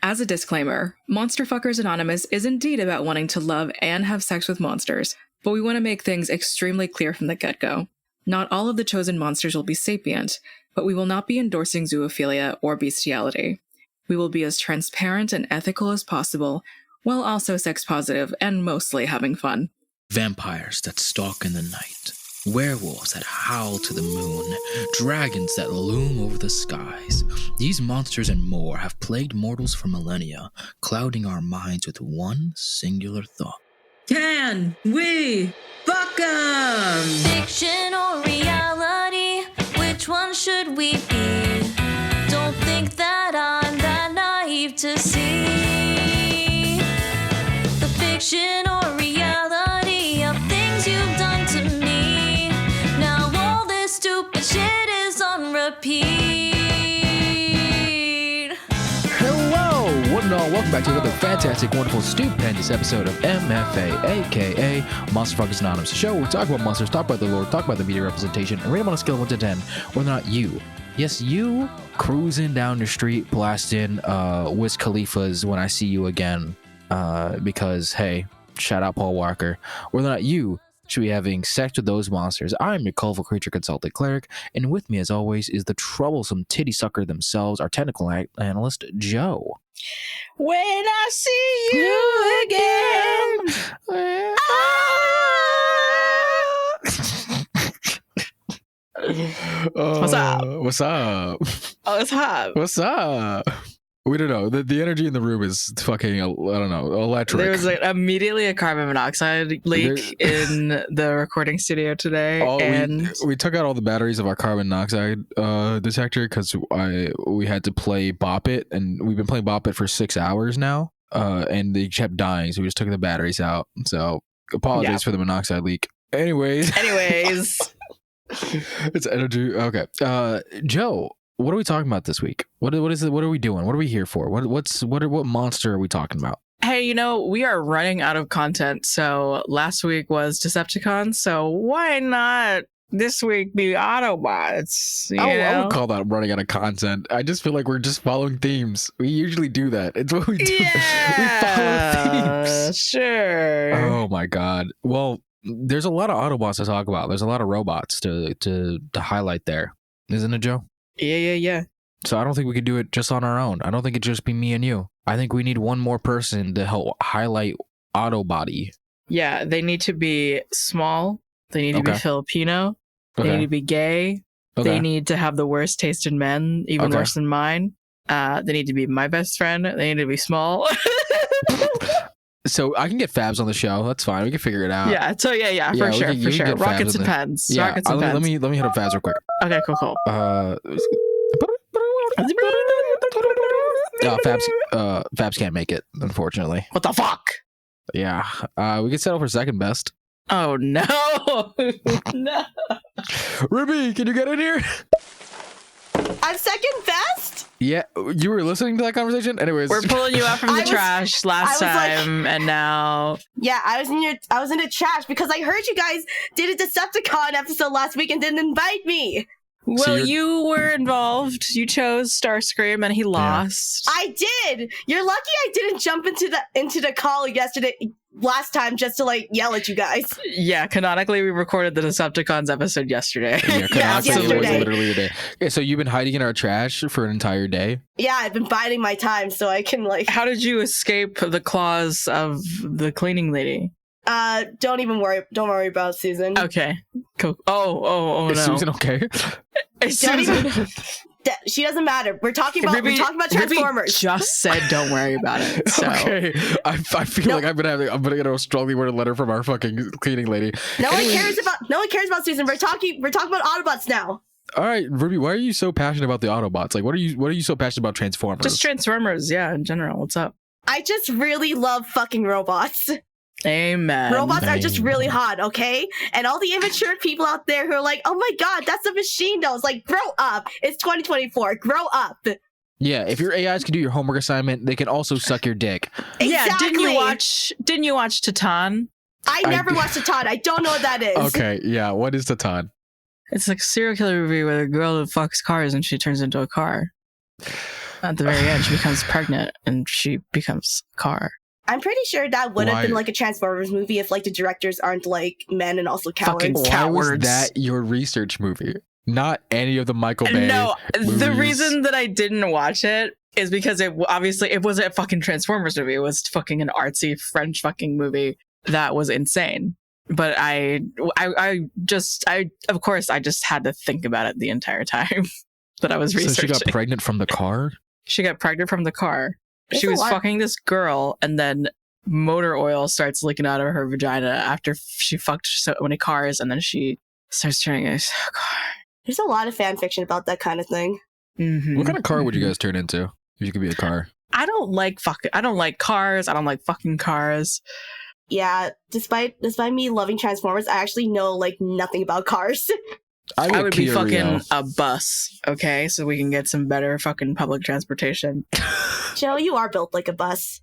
As a disclaimer, Monster Fuckers Anonymous is indeed about wanting to love and have sex with monsters, but we want to make things extremely clear from the get-go. Not all of the chosen monsters will be sapient, but we will not be endorsing zoophilia or bestiality. We will be as transparent and ethical as possible, while also sex positive and mostly having fun. Vampires that stalk in the night, werewolves that howl to the moon, dragons that loom over the skies. These monsters and more have plagued mortals for millennia, clouding our minds with one singular thought. Can we fuck 'em? Fiction or reality, which one should we be? Don't think that I'm that naive to see the fiction or reality of things you've done to me. Now all this stupid shit is on repeat. Hello, one and all, welcome back to another fantastic, wonderful, stupendous episode of MFA, aka Monster Fuckers Anonymous, a show where we talk about monsters, talk about the lore, talk about the media representation, and rate them on a scale of 1 to 10, whether or not you, yes, you, cruising down the street, blasting Wiz Khalifa's When I See You Again, because, hey, shout out Paul Walker, whether or not you should be having sex with those monsters. I'm your colorful creature consultant cleric, and with me, as always, is the troublesome titty sucker themselves, our technical analyst, Joe. When I see you again. What's up? What's up? Oh, it's hot. What's up? We don't know. The energy in the room is fucking, I don't know, electric. There was immediately a carbon monoxide leak in the recording studio today. We took out all the batteries of our carbon monoxide detector because we had to play Bop It, and we've been playing Bop It for 6 hours now, and they kept dying, so we just took the batteries out. So apologies for the monoxide leak. Anyways. It's energy. Okay. Joe, what are we talking about this week? What is it? What are we doing? What are we here for? What monster are we talking about? Hey, we are running out of content. So last week was Decepticons. So why not this week be Autobots? I would call that running out of content. I just feel like we're just following themes. We usually do that. It's what we do. Yeah, we follow themes. Sure. Oh my God. Well, there's a lot of Autobots to talk about. There's a lot of robots to highlight there, isn't it, Joe? Yeah. So I don't think we could do it just on our own. I don't think it'd just be me and you. I think we need one more person to help highlight Autobody. Yeah, they need to be small. They need to be Filipino. They need to be gay. They need to have the worst taste in men, even worse than mine. They need to be my best friend. They need to be small. So I can get Fabs on the show. That's fine. We can figure it out. Yeah. So yeah, for sure. Rockets and pens. Yeah. Rockets and pens. Let me hit up Fabs real quick. Okay. Cool. Fabs can't make it, unfortunately. What the fuck? Yeah. We could settle for second best. Oh no. No. Ruby, can you get in here? I'm second best? Yeah, you were listening to that conversation? Anyways. We're pulling you out from the trash last time, and now... Yeah, I was in the trash because I heard you guys did a Decepticon episode last week and didn't invite me. Well, so you were involved. You chose Starscream, and he lost. I did. You're lucky I didn't jump into the call last time just to yell at you guys. Yeah, canonically we recorded the Decepticons episode yesterday. Yeah, canonically it was literally the day. Okay, so you've been hiding in our trash for an entire day? Yeah, I've been biding my time so I can How did you escape the claws of the cleaning lady? Don't worry about Susan. Okay. Cool. Oh Is no. Susan okay? She doesn't matter. We're talking about Transformers. Ruby just said don't worry about it. So. Okay. I feel like I'm gonna get a strongly worded letter from our fucking cleaning lady. No one cares about Susan. We're talking about Autobots now. All right, Ruby, why are you so passionate about the Autobots? What are you so passionate about Transformers? Just Transformers, yeah, in general. What's up? I just really love fucking robots. Amen. Robots are just really hot, okay? And all the immature people out there who are like, oh my God, that's a machine nose. Grow up. It's 2024. Grow up. Yeah, if your AIs can do your homework assignment, they can also suck your dick. Exactly. Yeah, didn't you watch Titan? I never watched Titan. I don't know what that is. Okay, yeah, what is Titan? It's like a serial killer movie where the girl fucks cars and she turns into a car. At the very end, she becomes pregnant and she becomes a car. I'm pretty sure that would have been like a Transformers movie if like the directors aren't like men and also cowards. Fucking Why was cowards. that your research movie? Not any of the Michael Bay No, movies. the reason that I didn't watch it is because it wasn't a fucking Transformers movie. It was fucking an artsy French fucking movie that was insane. But I just had to think about it the entire time that I was researching. So she got pregnant from the car? She got pregnant from the car. There's She was a lot. fucking this girl, and then motor oil starts leaking out of her vagina after she fucked so many cars, and then she starts turning a car. There's a lot of fan fiction about that kind of thing. Mm-hmm. What kind of car would you guys turn into if you could be a car? I don't like cars. I don't like fucking cars. Yeah, despite me loving Transformers, I actually know like nothing about cars. I would be fucking a bus, okay? So we can get some better fucking public transportation. Joe, you are built like a bus.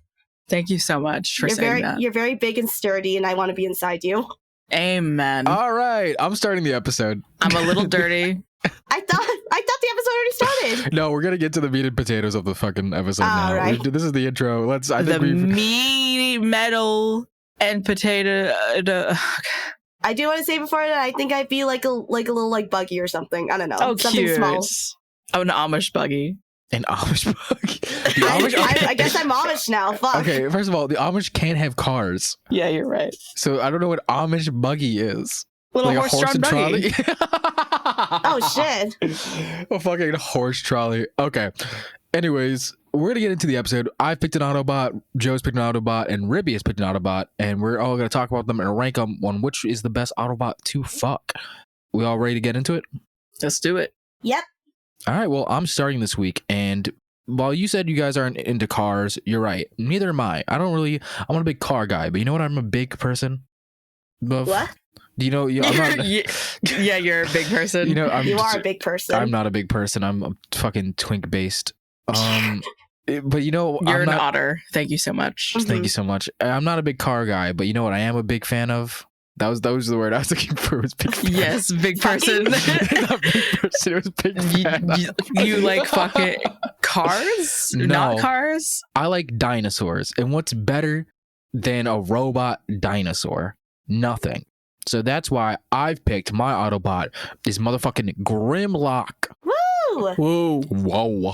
Thank you so much for saying that. You're very big and sturdy, and I want to be inside you. Amen. All right, I'm starting the episode. I'm a little dirty. I thought the episode already started. No, we're gonna get to the meat and potatoes of the fucking episode now. right. This is the intro. The meaty metal and potato. I do want to say before that I think I'd be like a little like buggy or something. I don't know. Oh, something cute. small. Oh, an Amish buggy. An Amish bug. I guess I'm Amish now. Fuck. Okay, first of all, the Amish can't have cars, Yeah, you're right. so I don't know what Amish buggy is. Little Like a horse-drawn horse and buggy. trolley. Oh shit. A fucking horse trolley. Okay. Anyways, we're gonna get into the episode. I picked an Autobot, Joe's picked an Autobot, and Ribby has picked an Autobot, and we're all gonna talk about them and rank them on which is the best Autobot to fuck. We all ready to get into it? Let's do it. Yep. All right. Well, I'm starting this week, and while you said you guys aren't into cars, you're right. Neither am I. I'm not a big car guy, but you know what? I'm a big person. What? Do you know? I'm not, Yeah, you're a big person. you know, You are a big person. I'm not a big person. I'm a fucking twink based. But you know, You're I'm an not, otter. Thank you so much. Thank you so much. I'm not a big car guy, but you know what? I am a big fan of. That was the word I was looking for. Was big fan. Yes, big person. Not big person. It was big fan. You like fucking cars? No. Not cars? I like dinosaurs, and what's better than a robot dinosaur? Nothing. So that's why I've picked my Autobot is motherfucking Grimlock. Woo! Whoa.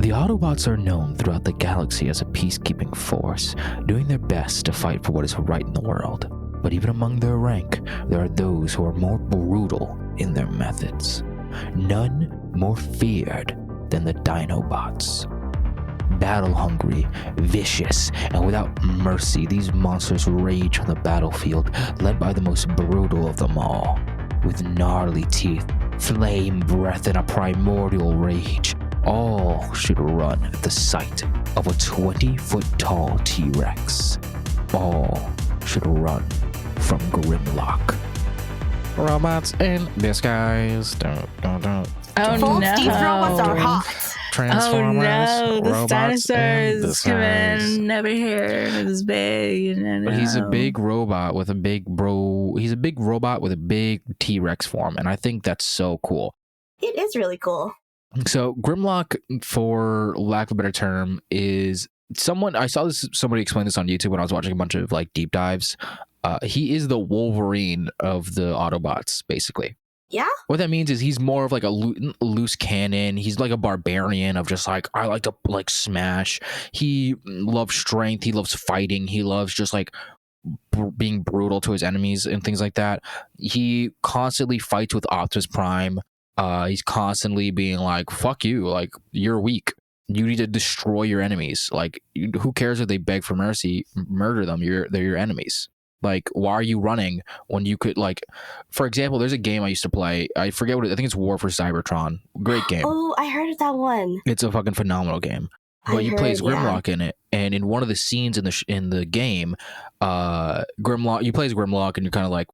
The Autobots are known throughout the galaxy as a peacekeeping force, doing their best to fight for what is right in the world. But even among their rank, there are those who are more brutal in their methods. None more feared than the Dinobots. Battle-hungry, vicious, and without mercy, these monsters rage on the battlefield, led by the most brutal of them all. With gnarly teeth, flame breath, and a primordial rage, all should run at the sight of a 20-foot-tall T-Rex. All should run from Grimlock. Robots in disguise. Don't. Oh Folks, no. these robots are hot. Transformers. Oh no, the robots in dinosaurs disguise. coming over here. It's big. But he's a big robot with a big He's a big robot with a big T-Rex form, and I think that's so cool. It is really cool. So Grimlock, for lack of a better term, is someone I saw this. Somebody explain this on YouTube when I was watching a bunch of like deep dives. He is the Wolverine of the Autobots, basically. Yeah? What that means is he's more of like a loose cannon. He's like a barbarian of just like, I like to like smash. He loves strength. He loves fighting. He loves just like being brutal to his enemies and things like that. He constantly fights with Optimus Prime. He's constantly being like, fuck you. Like, you're weak. You need to destroy your enemies. Like, who cares if they beg for mercy? Murder them. They're your enemies. Like, why are you running when you could, like, for example, there's a game I used to play. I forget what I think it's War for Cybertron. Great game. Oh, I heard of that one. It's a fucking phenomenal game. But you play as Grimlock in it, and in one of the scenes in the game, Grimlock, you play as Grimlock, and you're kind of like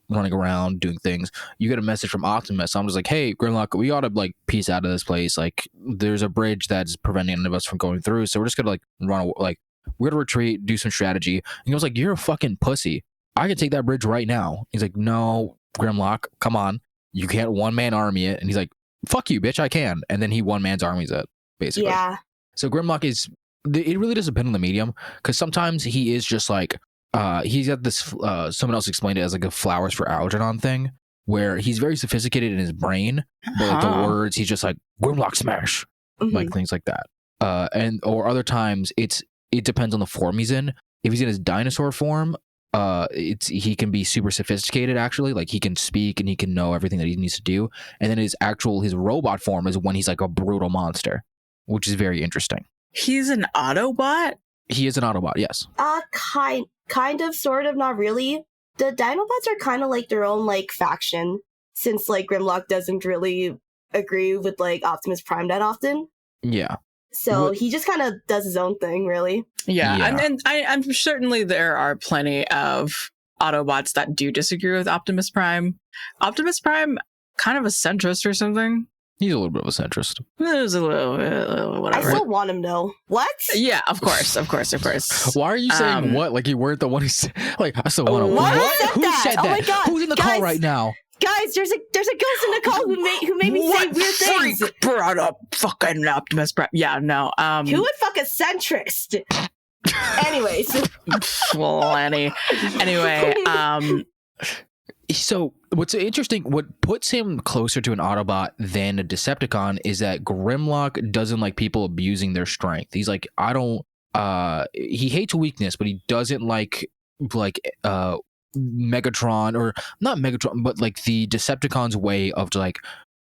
running around doing things. You get a message from Optimus. I'm just like, hey, Grimlock, we ought to like piece out of this place. Like, there's a bridge that's preventing any of us from going through, so we're just gonna like run, like, we're gonna retreat, do some strategy. And he was like, you're a fucking pussy. I can take that bridge right now. He's like, no, Grimlock, come on. You can't one-man army it. And he's like, fuck you, bitch, I can. And then he one-man's armies it, basically. Yeah. So Grimlock is, it really does depend on the medium, because sometimes he is just like, he's got this, someone else explained it as like a flowers for Algernon thing, where he's very sophisticated in his brain, but like the words, he's just like, Grimlock smash, like things like that. Or other times, it depends on the form he's in. If he's in his dinosaur form, he can be super sophisticated, actually. Like, he can speak and he can know everything that he needs to do. And then his robot form is when he's like a brutal monster, which is very interesting. He's an Autobot? He is an Autobot, yes. Kind of, sort of, not really. The Dinobots are kind of like their own, like, faction, since, like, Grimlock doesn't really agree with, like, Optimus Prime that often. Yeah. So he just kind of does his own thing, really. Yeah. And I'm certainly there are plenty of Autobots that do disagree with Optimus Prime. Optimus Prime, kind of a centrist or something. He's a little bit of a centrist. There's a little whatever. I still want him, though. What? Yeah, of course. Why are you saying what? Like, you weren't the one who said, like, I still want him. What? Who said that? Oh my God. Who's in the call right now? Guys, there's a ghost in the call who made me say weird things. Freak brought up fucking Optimus Prime? Yeah, no. Who would fuck a centrist? Anyways. Well, Annie. Anyway, So what's interesting, what puts him closer to an Autobot than a Decepticon is that Grimlock doesn't like people abusing their strength. He's like, he hates weakness, but he doesn't like Megatron, or not Megatron, but like the Decepticons' way of like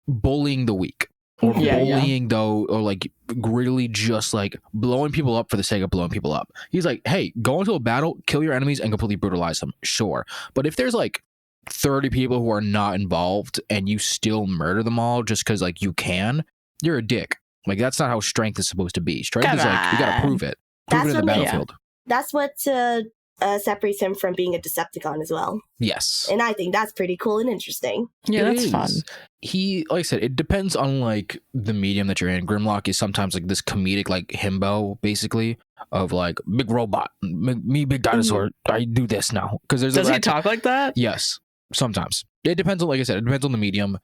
bullying the weak, or bullying though, or like really just like blowing people up for the sake of blowing people up. He's like, hey, go into a battle, kill your enemies, and completely brutalize them. Sure, but if there's like 30 people who are not involved and you still murder them all just because like you can, you're a dick. Like, that's not how strength is supposed to be. Strength is like, you gotta prove it. Prove it in the battlefield. That's what separates him from being a Decepticon as well. Yes. And I think that's pretty cool and interesting. Yeah, that's fun. He, like I said, it depends on like the medium that you're in. Grimlock is sometimes like this comedic like himbo, basically, of like, big robot, me big dinosaur, I do this now. Because does he talk like that? Yes. Sometimes it depends on, like I said, it depends on the medium.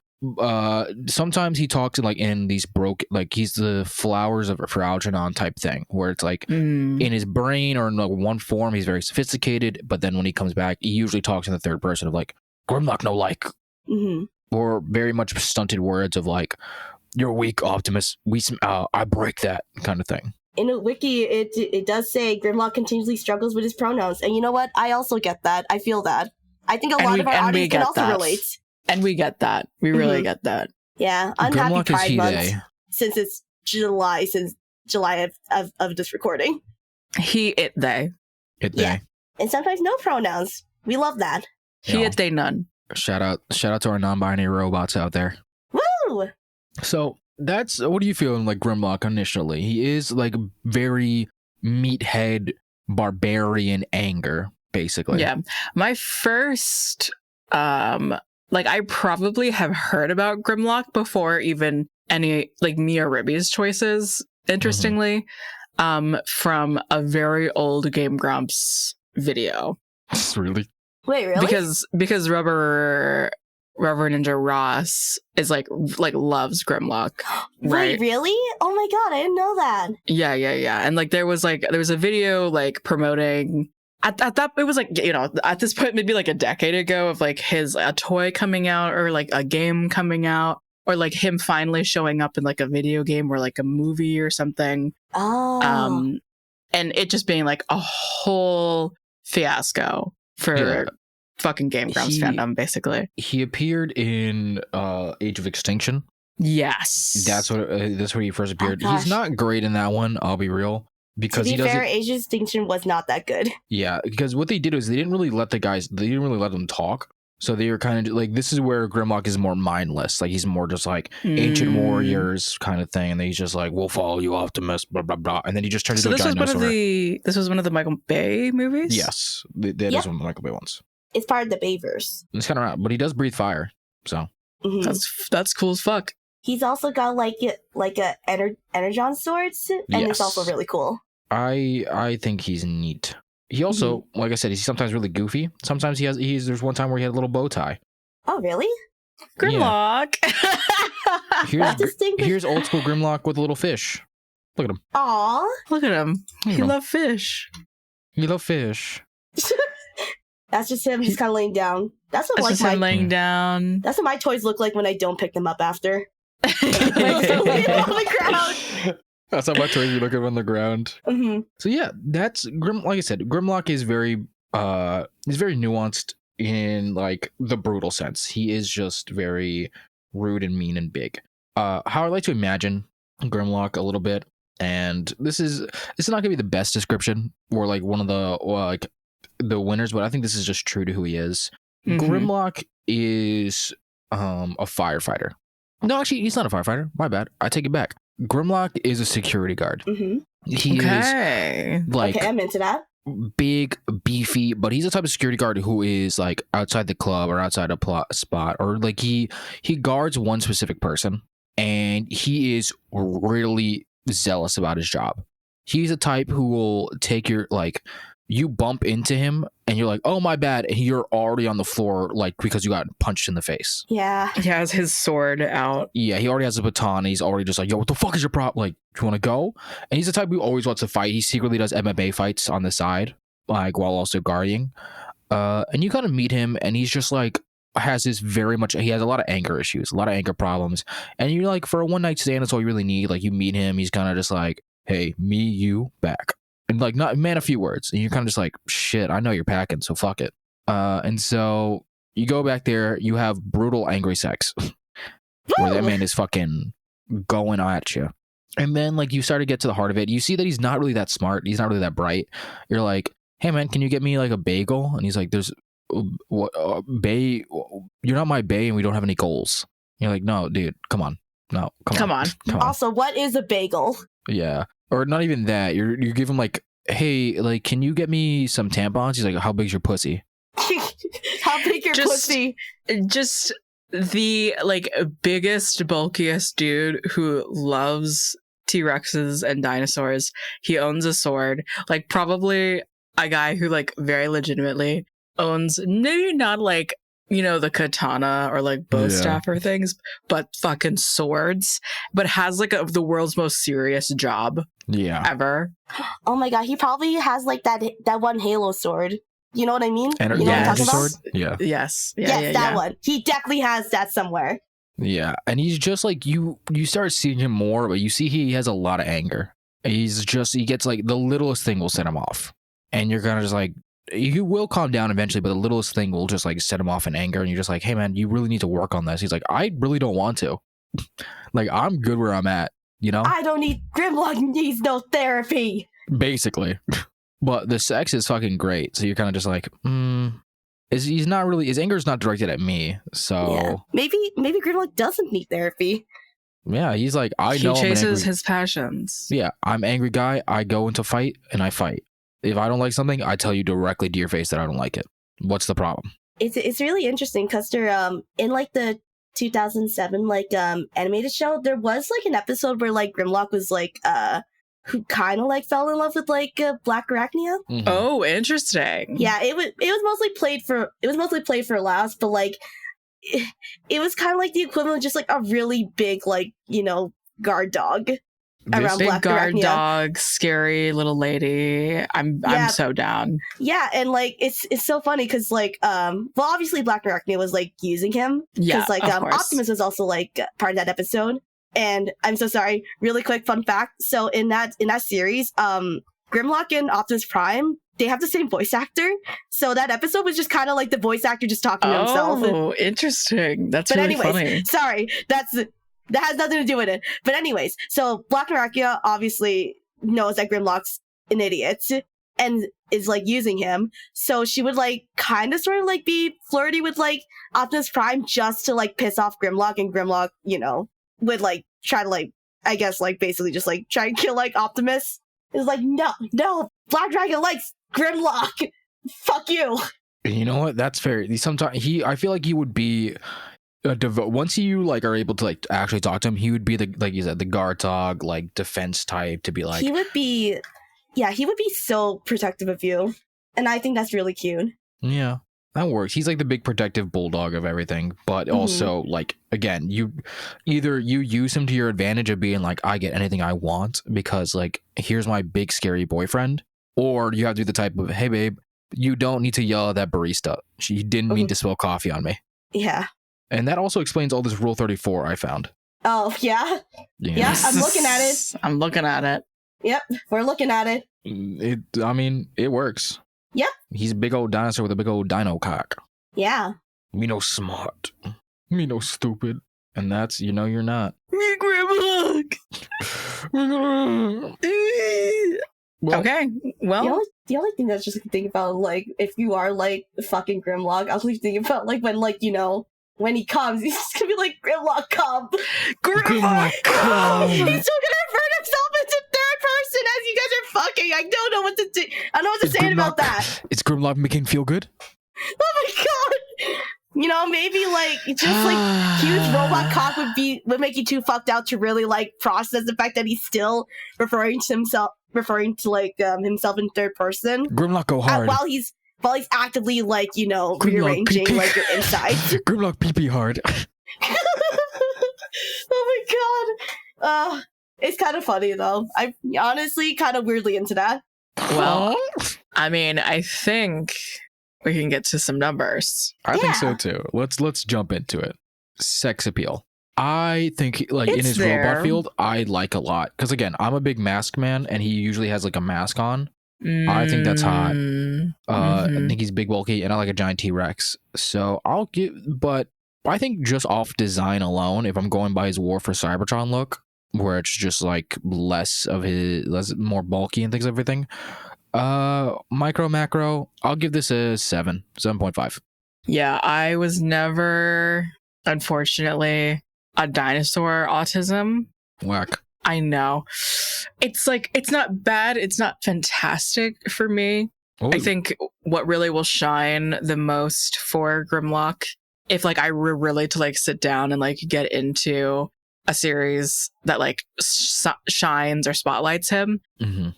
Sometimes he talks in these like he's the flowers for Algernon type thing, where it's like in his brain or in like one form he's very sophisticated, but then when he comes back he usually talks in the third person of like, Grimlock no like, or very much stunted words of like, you're weak, Optimus, I break that kind of thing. In a wiki, it does say Grimlock continuously struggles with his pronouns, and you know what? I also get that. I feel that. I think a lot of our audience can also relate. And we get that. We really get that. Yeah. Unhappy Pride Month since it's July, of this recording. He, it, they. It, they. Yeah. And sometimes no pronouns. We love that. He, it, they, none. Shout out to our non-binary robots out there. Woo! So that's, what do you feel in like Grimlock initially? He is like very meathead barbarian anger, basically. Yeah. My first, I probably have heard about Grimlock before even any like me or Ribby's choices, interestingly, from a very old Game Grumps video. Really? Wait, really? Because Rubber Ninja Ross is like loves Grimlock. Right? Wait, really? Oh my god, I didn't know that. Yeah. And like there was a video like promoting at that, it was like, you know, at this point maybe like a decade ago, of like a toy coming out, or like a game coming out, or like him finally showing up in like a video game or like a movie or something. Oh. And it just being like a whole fiasco for fucking Game Grumps fandom, basically. He appeared in Age of Extinction. Yes. That's where he first appeared. He's not great in that one, I'll be real. Because to be fair, Age of Extinction was not that good. Yeah, because what they did was they didn't really let them talk. So they were kind of like, this is where Grimlock is more mindless. Like, he's more just like ancient warriors kind of thing. And then he's just like, we'll follow you, Optimus, blah, blah, blah. And then he just turned into a giant dinosaur. This was one of the Michael Bay movies? Yes, that is one of the Michael Bay ones. It's part of the Bayverse. It's kind of rad, but he does breathe fire, so. That's cool as fuck. He's also got like a Energon swords, and it's also really cool. I think he's neat. He also, like I said, he's sometimes really goofy. Sometimes there's one time where he had a little bow tie. Oh, really? Grimlock. Here's old school Grimlock with a little fish. Look at him. Aw. Look at him. He loves fish. He loves fish. That's just him. He's kind of laying down. That's what him laying down. That's what my toys look like when I don't pick them up after. Laying on the ground. That's how my toys look on the ground. Mm-hmm. So yeah, that's Grim. Like I said, Grimlock is very nuanced in like the brutal sense. He is just very rude and mean and big. How I like to imagine Grimlock a little bit, and this is not gonna be the best description or like one of the winners, but I think this is just true to who he is. Mm-hmm. Grimlock is a firefighter. No, actually, he's not a firefighter. My bad. I take it back. Grimlock is a security guard. Mm-hmm. He is like I'm into that. Big, beefy, but he's the type of security guard who is like outside the club or outside a plot spot, or like he guards one specific person, and he is really zealous about his job. He's a type who will take your like. You bump into him and you're like, oh, my bad. And you're already on the floor, like, because you got punched in the face. Yeah. He has his sword out. Yeah, he already has a baton. He's already just like, yo, what the fuck is your problem? Like, do you want to go? And he's the type who always wants to fight. He secretly does MMA fights on the side, like, while also guarding. And you kind of meet him and he's just like, he has a lot of anger issues, a lot of anger problems. And you're like, for a one night stand, that's all you really need. Like, you meet him, he's kind of just like, hey, me, you, back. And like, not man, a few words, and you're kind of just like, shit, I know you're packing, so fuck it. And so you go back there, you have brutal angry sex, where that man is fucking going at you. And then like you start to get to the heart of it. You see that he's not really that smart. He's not really that bright. You're like, hey man, can you get me like a bagel? And he's like, there's what bay? You're not my bay, and we don't have any goals. You're like, no, dude, come on, no, come on. Also, what is a bagel? Yeah. Or not even that. You give him like, hey, like, can you get me some tampons? He's like, how big's your pussy? How big your pussy? Just the like biggest, bulkiest dude who loves T-Rexes and dinosaurs. He owns a sword. Like probably a guy who like very legitimately owns maybe not like, you know, the katana or like bow staff or things, but fucking swords, but has like the world's most serious job ever. Oh my god, he probably has like that one Halo sword. You know what I mean? And you know what I'm talking sword? about? Yeah. Yes, that one. He definitely has that somewhere. Yeah, and he's just like you start seeing him more, but you see he has a lot of anger. He gets like the littlest thing will set him off. And you're kind of just like, you will calm down eventually, but the littlest thing will just like set him off in anger, and you're just like, hey man, you really need to work on this. He's like, I really don't want to. Like, I'm good where I'm at, you know? I don't need Grimlock needs no therapy. Basically. But the sex is fucking great. So you're kind of just like, he's not really, his anger is not directed at me. So maybe Grimlock doesn't need therapy. Yeah, he's like, he chases his passions. Yeah, I'm an angry guy. I go into fight and I fight. If I don't like something, I tell you directly to your face that I don't like it. What's the problem? It's really interesting because they're in like the 2007 like animated show, there was like an episode where like Grimlock was like who kind of like fell in love with like Black Arachnia. Mm-hmm. Oh, interesting. Yeah, it was mostly played for laughs, but like it was kind of like the equivalent of just like a really big like, you know, guard dog. Around big Black guard Arachnia. Dog, scary little lady. I'm so down. Yeah, and like it's so funny because like well obviously Black Arachnia was like using him because like Optimus was also like part of that episode. And I'm so sorry. Really quick fun fact. So in that series, Grimlock and Optimus Prime, they have the same voice actor. So that episode was just kind of like the voice actor just talking to himself. Oh, interesting. That's really funny. Sorry, that has nothing to do with it. But anyways, so Black Arachnia obviously knows that Grimlock's an idiot and is like using him. So she would like kind of sort of like be flirty with like Optimus Prime just to like piss off Grimlock, and Grimlock, you know, would like try to like, I guess like basically just like try and kill like Optimus. It's like, no, Black Dragon likes Grimlock. Fuck you. You know what? That's fair. Sometimes I feel like he would be once you like are able to like actually talk to him, he would be the, like you said, the guard dog, like defense type to be like. He would be so protective of you, and I think that's really cute. Yeah, That works. He's like the big protective bulldog of everything, but also like again, you use him to your advantage of being like, I get anything I want because like here's my big scary boyfriend, or you have to do the type of, hey babe, you don't need to yell at that barista. She didn't mean to spill coffee on me. Yeah. And that also explains all this Rule 34 I found. Oh yeah. Yeah, I'm looking at it. I'm looking at it. Yep, we're looking at it. It works. Yep. He's a big old dinosaur with a big old dino cock. Yeah. Me no smart. Me no stupid. And that's, you're not. Me Grimlock. Well, Okay, well. The only thing that's just thinking about, like, if you are, like, fucking Grimlock, I was thinking about, like, when, like, when he comes, he's just gonna be like, Grimlock, come. Grimlock, come. He's still gonna revert himself into third person as you guys are fucking. I don't know what to do. I don't know what to say about that. Is Grimlock making feel good? Oh my god. Maybe like just like huge robot cock would make you too fucked out to really like process the fact that he's still referring to himself in third person. Grimlock go hard while he's actively like rearranging pee-pee. like your insides. Grimlock pee hard. Oh my god. It's kind of funny though. I'm honestly kind of weirdly into that. Well, I mean, I think we can get to some numbers. I think so too. Let's jump into it. Sex appeal. I think like in his robot field, I like a lot because again, I'm a big mask man, and he usually has like a mask on. I think that's hot. I think he's big, bulky, and I like a giant T-Rex. So but I think just off design alone, if I'm going by his War for Cybertron look, where it's just like less more bulky and things, everything. Macro, I'll give this a 7.5. Yeah, I was never, unfortunately, a dinosaur autism. Whack. I know. It's like, it's not bad. It's not fantastic for me. Ooh. I think what really will shine the most for Grimlock, if like I were really to like sit down and like get into a series that like shines or spotlights him.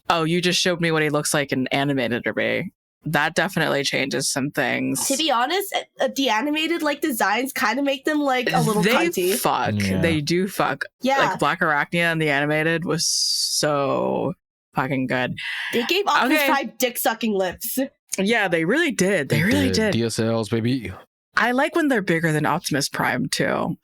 Oh, you just showed me what he looks like in animated array. That definitely changes some things. To be honest, the animated like designs kind of make them like a little cunty. Fuck. Yeah. They do fuck. Yeah. Like Black Arachnia in the animated was so fucking good. They gave Optimus Prime dick sucking lips. Yeah, they really did. They really did. DSLs, baby. I like when they're bigger than Optimus Prime too.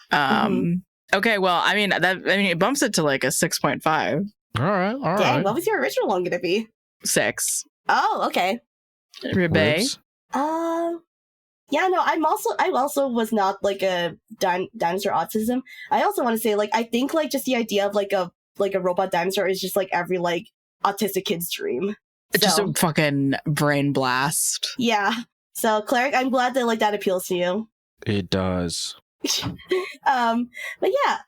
Okay, well, I mean it bumps it to like a 6.5. All right. Dang, what was your original one gonna be? 6. Oh, okay. Rebay. Yeah, no, I also was not like a dinosaur autism. I also want to say like I think like just the idea of like a robot dinosaur is just like every like autistic kid's dream. It's just a fucking brain blast. Yeah. So Cleric, I'm glad that like that appeals to you. It does. But yeah,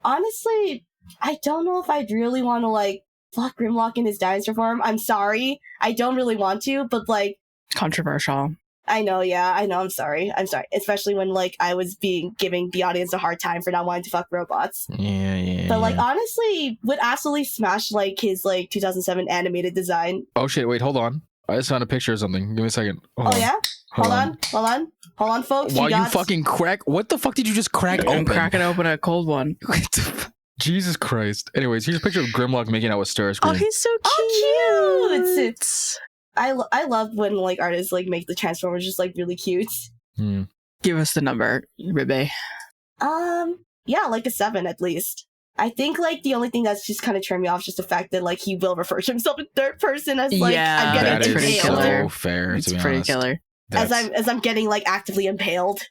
honestly, I don't know if I'd really want to like fuck Grimlock in his dinosaur form. I'm sorry. I don't really want to, but like controversial. I know, I'm sorry. Especially when like I was giving the audience a hard time for not wanting to fuck robots. Yeah. But like honestly, would absolutely smash like his like 2007 animated design. Oh shit, wait, hold on. I just found a picture of something. Give me a second. Yeah? Hold on, folks. While you fucking crack, what the fuck did you just crack open? I'm cracking open a cold one. Jesus Christ. Anyways, here's a picture of Grimlock making out with Starscream. Oh, he's so cute. Oh, cute. I love when like artists like make the Transformers just like really cute. Give us the number, Ribby. Yeah, like a 7 at least. I think like the only thing that's just kind of turned me off is just the fact that like he will refer to himself in third person as like I'm getting that impaled. is so fair. It's pretty honest. killer. As I'm getting like actively impaled.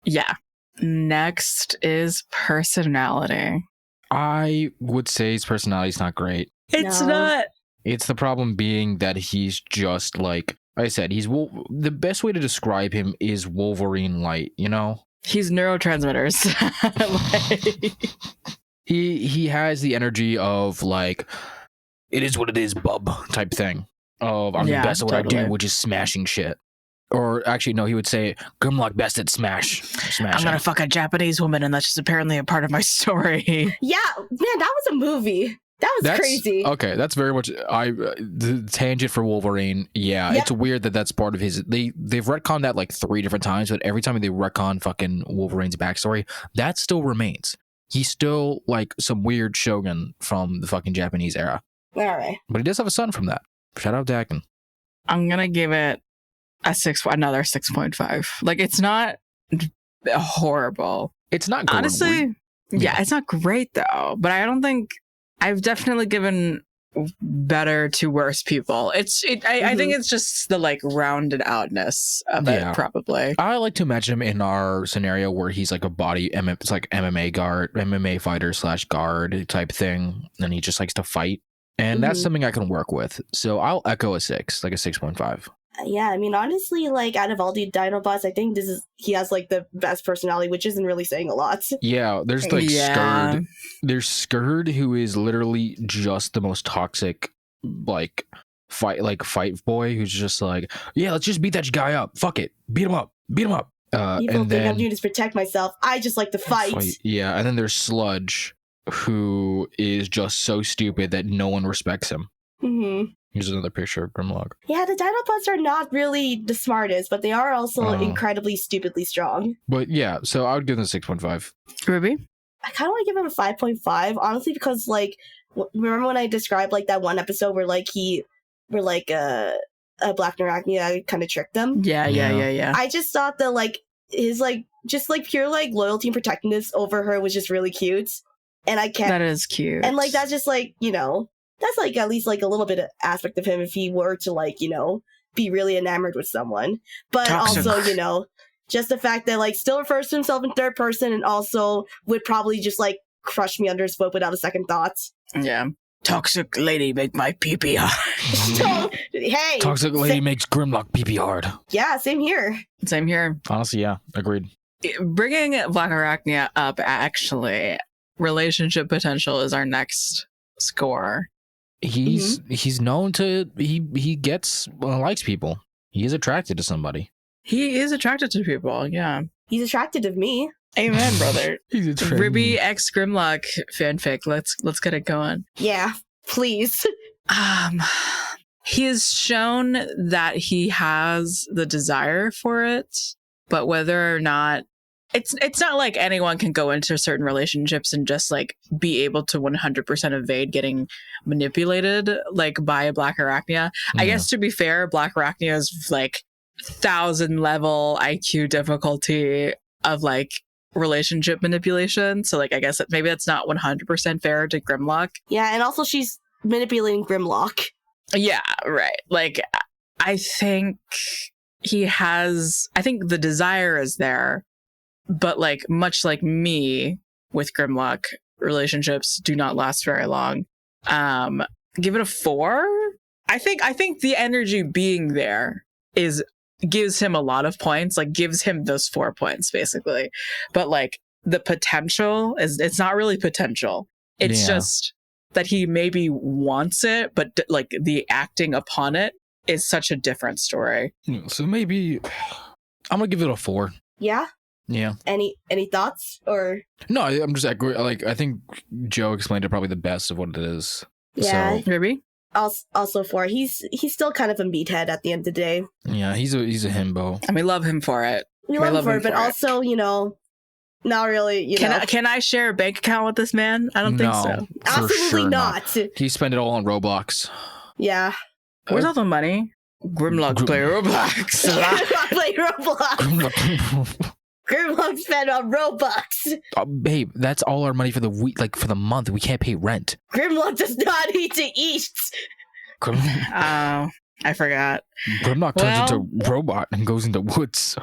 Yeah. Next is personality. I would say his personality's not great. It's not. It's the problem being that he's just like I said, the best way to describe him is Wolverine light, you know? He's neurotransmitters. He has the energy of like, it is what it is, bub type thing. Of I'm the best at what I do, which is smashing shit. Or actually, no, he would say Grimlock best at smash. I'm gonna fuck a Japanese woman, and that's just apparently a part of my story. Yeah, man, that was a movie. was crazy. Okay, that's very much the tangent for Wolverine. Yeah, Yep. It's weird that that's part of his. They've retconned that like 3 different times, but every time they retcon fucking Wolverine's backstory, that still remains. He's still like some weird shogun from the fucking Japanese era. All right. But he does have a son from that. Shout out Dakin. I'm gonna give it another 6.5. Like, it's not horrible. It's not good. Honestly, yeah, it's not great though. But I don't think I've definitely given better to worse people. I think it's just the like rounded outness of it, probably. I like to imagine him in our scenario where he's like a it's like MMA fighter / guard type thing, and he just likes to fight. And that's something I can work with. So I'll echo a 6, like a 6.5. Yeah, I mean, honestly, like, out of all the Dinobots, I think he has, like, the best personality, which isn't really saying a lot. Yeah, there's, like, Skurd. There's Skurd, who is literally just the most toxic, like, fight boy, who's just like, yeah, let's just beat that guy up. Fuck it. Beat him up. People think I'm doing this to protect myself. I just like to fight. Yeah, and then there's Sludge, who is just so stupid that no one respects him. Here's another picture of Grimlock. Yeah, the Dinobots are not really the smartest, but they are also incredibly stupidly strong. But yeah, so I would give them a 6.5. Ruby? I kind of want to give him a 5.5, honestly, because, like, remember when I described, like, that one episode where, like, Black Narachnia kind of tricked them? Yeah. I just thought that, like, his, like, just, like, pure, like, loyalty and protectiveness over her was just really cute. And I can't... That is cute. And, like, that's just, like, you know... That's, like, at least, like, a little bit of aspect of him if he were to, like, you know, be really enamored with someone. But Toxic. Also, you know, just the fact that, like, still refers to himself in third person and also would probably just, like, crush me under his foot without a second thought. Yeah. Toxic lady make my pee-pee hard. So, hey! Toxic lady makes Grimlock pee-pee hard. Yeah, same here. Same here. Honestly, yeah. Agreed. Bringing Black Arachnia up, actually, relationship potential is our next score. He's known to he likes people. He is attracted to somebody. He is attracted to people. Yeah, he's attracted to me. Amen, brother. He's attracted. Ruby X Grimlock fanfic. Let's get it going. Yeah, please. He has shown that he has the desire for it, but whether or not it's not like anyone can go into certain relationships and just like be able to 100% evade getting manipulated like by a Black Arachnia. Yeah. I guess to be fair, Black Arachnia is like 1,000 level IQ difficulty of like relationship manipulation. So like I guess maybe that's not 100% fair to Grimlock. Yeah, and also she's manipulating Grimlock. Yeah, right. Like I think the desire is there. But like much like me with Grimlock, relationships do not last very long. Give it a 4. I think the energy being there gives him a lot of points, like gives him those 4 points basically. But like the potential it's not really potential. It's just that he maybe wants it, but like the acting upon it is such a different story. So maybe I'm gonna give it a 4. Yeah. Yeah. Any thoughts or? No, I'm just like I think Joe explained it probably the best of what it is. Yeah. So, Ruby? Also 4. He's still kind of a meathead at the end of the day. Yeah, he's a himbo. And we love him for it. We love him for it, but also, you know, not really, you know. Can I share a bank account with this man? I don't think so. Absolutely sure not. He spent it all on Roblox. Yeah. Where's all the money? Grimlock play Roblox. Grimlock play Roblox. Grimlock spent on Robux. Babe, that's all our money for the week, like for the month. We can't pay rent. Grimlock does not need to eat. Oh, I forgot. Grimlock turns into robot and goes into woods.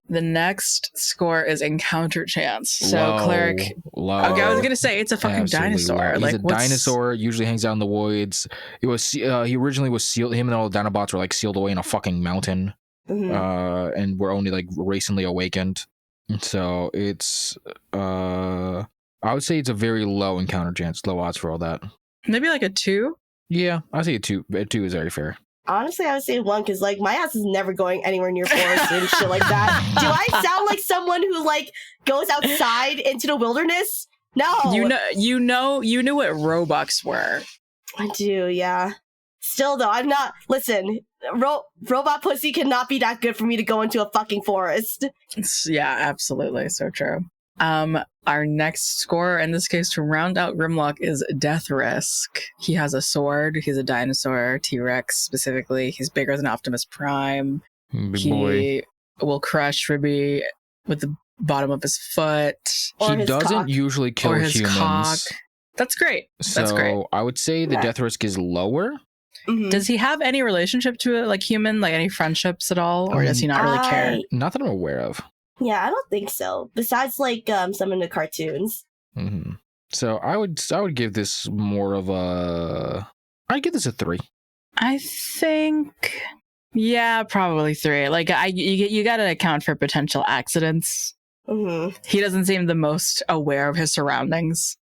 The next score is encounter chance. So cleric. Okay, I was gonna say it's a fucking dinosaur. He's a dinosaur. Usually hangs out in the woods. It was he originally was sealed. Him and all the Dinobots were like sealed away in a fucking mountain. And we're only like recently awakened. So it's I would say it's a very low encounter chance, low odds for all that. Maybe like a 2. Yeah, I'd say a 2. A 2 is very fair. Honestly, I would say 1 because like my ass is never going anywhere near forests and shit like that. Do I sound like someone who like goes outside into the wilderness? No. You knew what Robux were. I do, yeah. Still though, I'm not. Listen, robot pussy cannot be that good for me to go into a fucking forest. Yeah, absolutely, so true. Our next score, in this case, to round out Grimlock, is Death Risk. He has a sword. He's a dinosaur, T-Rex specifically. He's bigger than Optimus Prime. Big boy. He will crush Ribby with the bottom of his foot. Or He his doesn't cock. usually kill Or his humans. cock. That's great. That's great. So I would say the Yeah. death risk is lower. Mhm. Does he have any relationship to it, like human, like any friendships at all? Or does he not really care? Not that I'm aware of. Yeah, I don't think so. Besides, like, some in the cartoons. Hmm. So I would give this more of a. I'd give this a 3. I think, yeah, probably 3. Like, you got to account for potential accidents. Mm-hmm. He doesn't seem the most aware of his surroundings.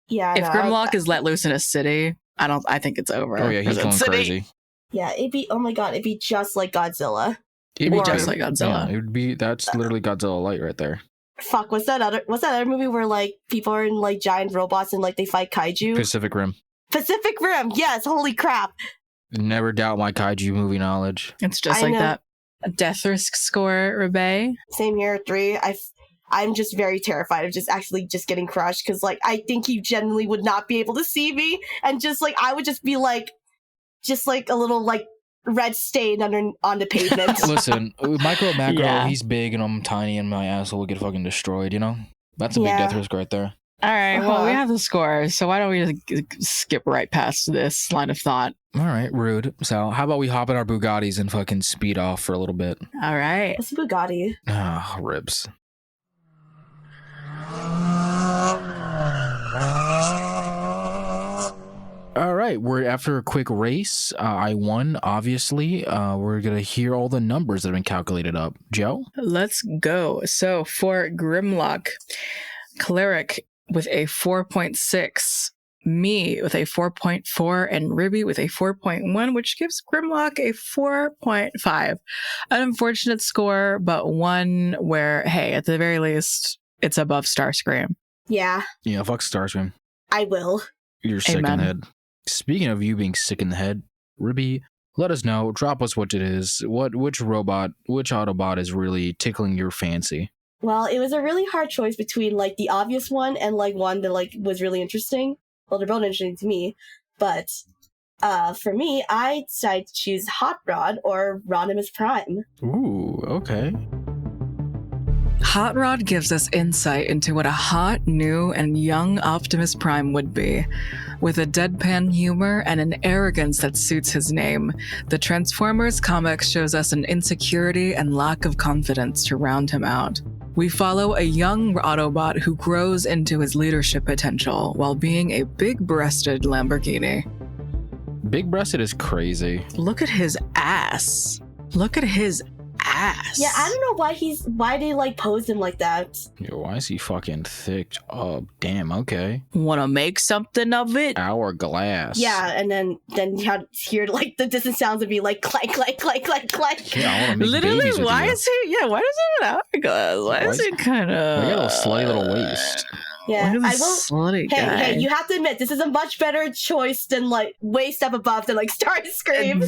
Yeah. If Grimlock is let loose in a city, I think it's over. Oh yeah, he's Because going it's city. crazy. Yeah, oh my god, it'd be just like Godzilla. It'd Or just like Godzilla. Yeah, it would be. That's literally Godzilla light right there. Fuck, what's that other movie where, like, people are in, like, giant robots and, like, they fight kaiju? Pacific Rim. Pacific Rim, yes, holy crap. Never doubt my kaiju movie knowledge. It's just I like know. that. A Death Risk score, Rebay. Same here, 3. I'm just very terrified of just getting crushed, because, like, I think he genuinely would not be able to see me, and just, like, I would just be, like, a little, like, red stain on the pavement. Listen, micro macro, Yeah. he's big and I'm tiny and my asshole will get fucking destroyed, you know? That's a big Yeah. death risk right there. All right, well, we Uh-huh. have the scores, so why don't we just skip right past this line of thought? All right, rude. So how about we hop in our Bugattis and fucking speed off for a little bit? All right. What's a Bugatti? Ah, ribs. All right, we're after a quick race. I won, obviously. We're going to hear all the numbers that have been calculated up. Joe? Let's go. So for Grimlock, Cleric with a 4.6, me with a 4.4, and Ribby with a 4.1, which gives Grimlock a 4.5. An unfortunate score, but one where, hey, at the very least, it's above Starscream. Yeah, Yeah, fuck Starscream. I will. You're sick in Amen. the head. Speaking of you being sick in the head, Ribby, let us know. Drop us what it is. Which Autobot is really tickling your fancy? Well, it was a really hard choice between, like, the obvious one and, like, one that, like, was really interesting. Well, they're both interesting to me, but for me, I decided to choose Hot Rod or Rodimus Prime. Ooh, okay. Hot Rod gives us insight into what a hot, new, and young Optimus Prime would be. With a deadpan humor and an arrogance that suits his name, the Transformers comic shows us an insecurity and lack of confidence to round him out. We follow a young Autobot who grows into his leadership potential while being a big-breasted Lamborghini. Big-breasted is crazy. Look at his ass. Look at his ass. Yeah, I don't know why they, like, posed him like that. Yo, why is he fucking thick? Oh, damn, okay. Want to make something of it? Hourglass. Yeah, and then you had hear, like, the distant sounds would be like clank, clank, clank, clank, clank. Yeah, I want to make Literally, babies with why you. is he? Yeah, why does he have an hourglass? Why is he kind of? Well, you got a slutty little waist. Yeah, Look at I this will. slutty guy. Hey, you have to admit, this is a much better choice than, like, way step above than, like, Starscream.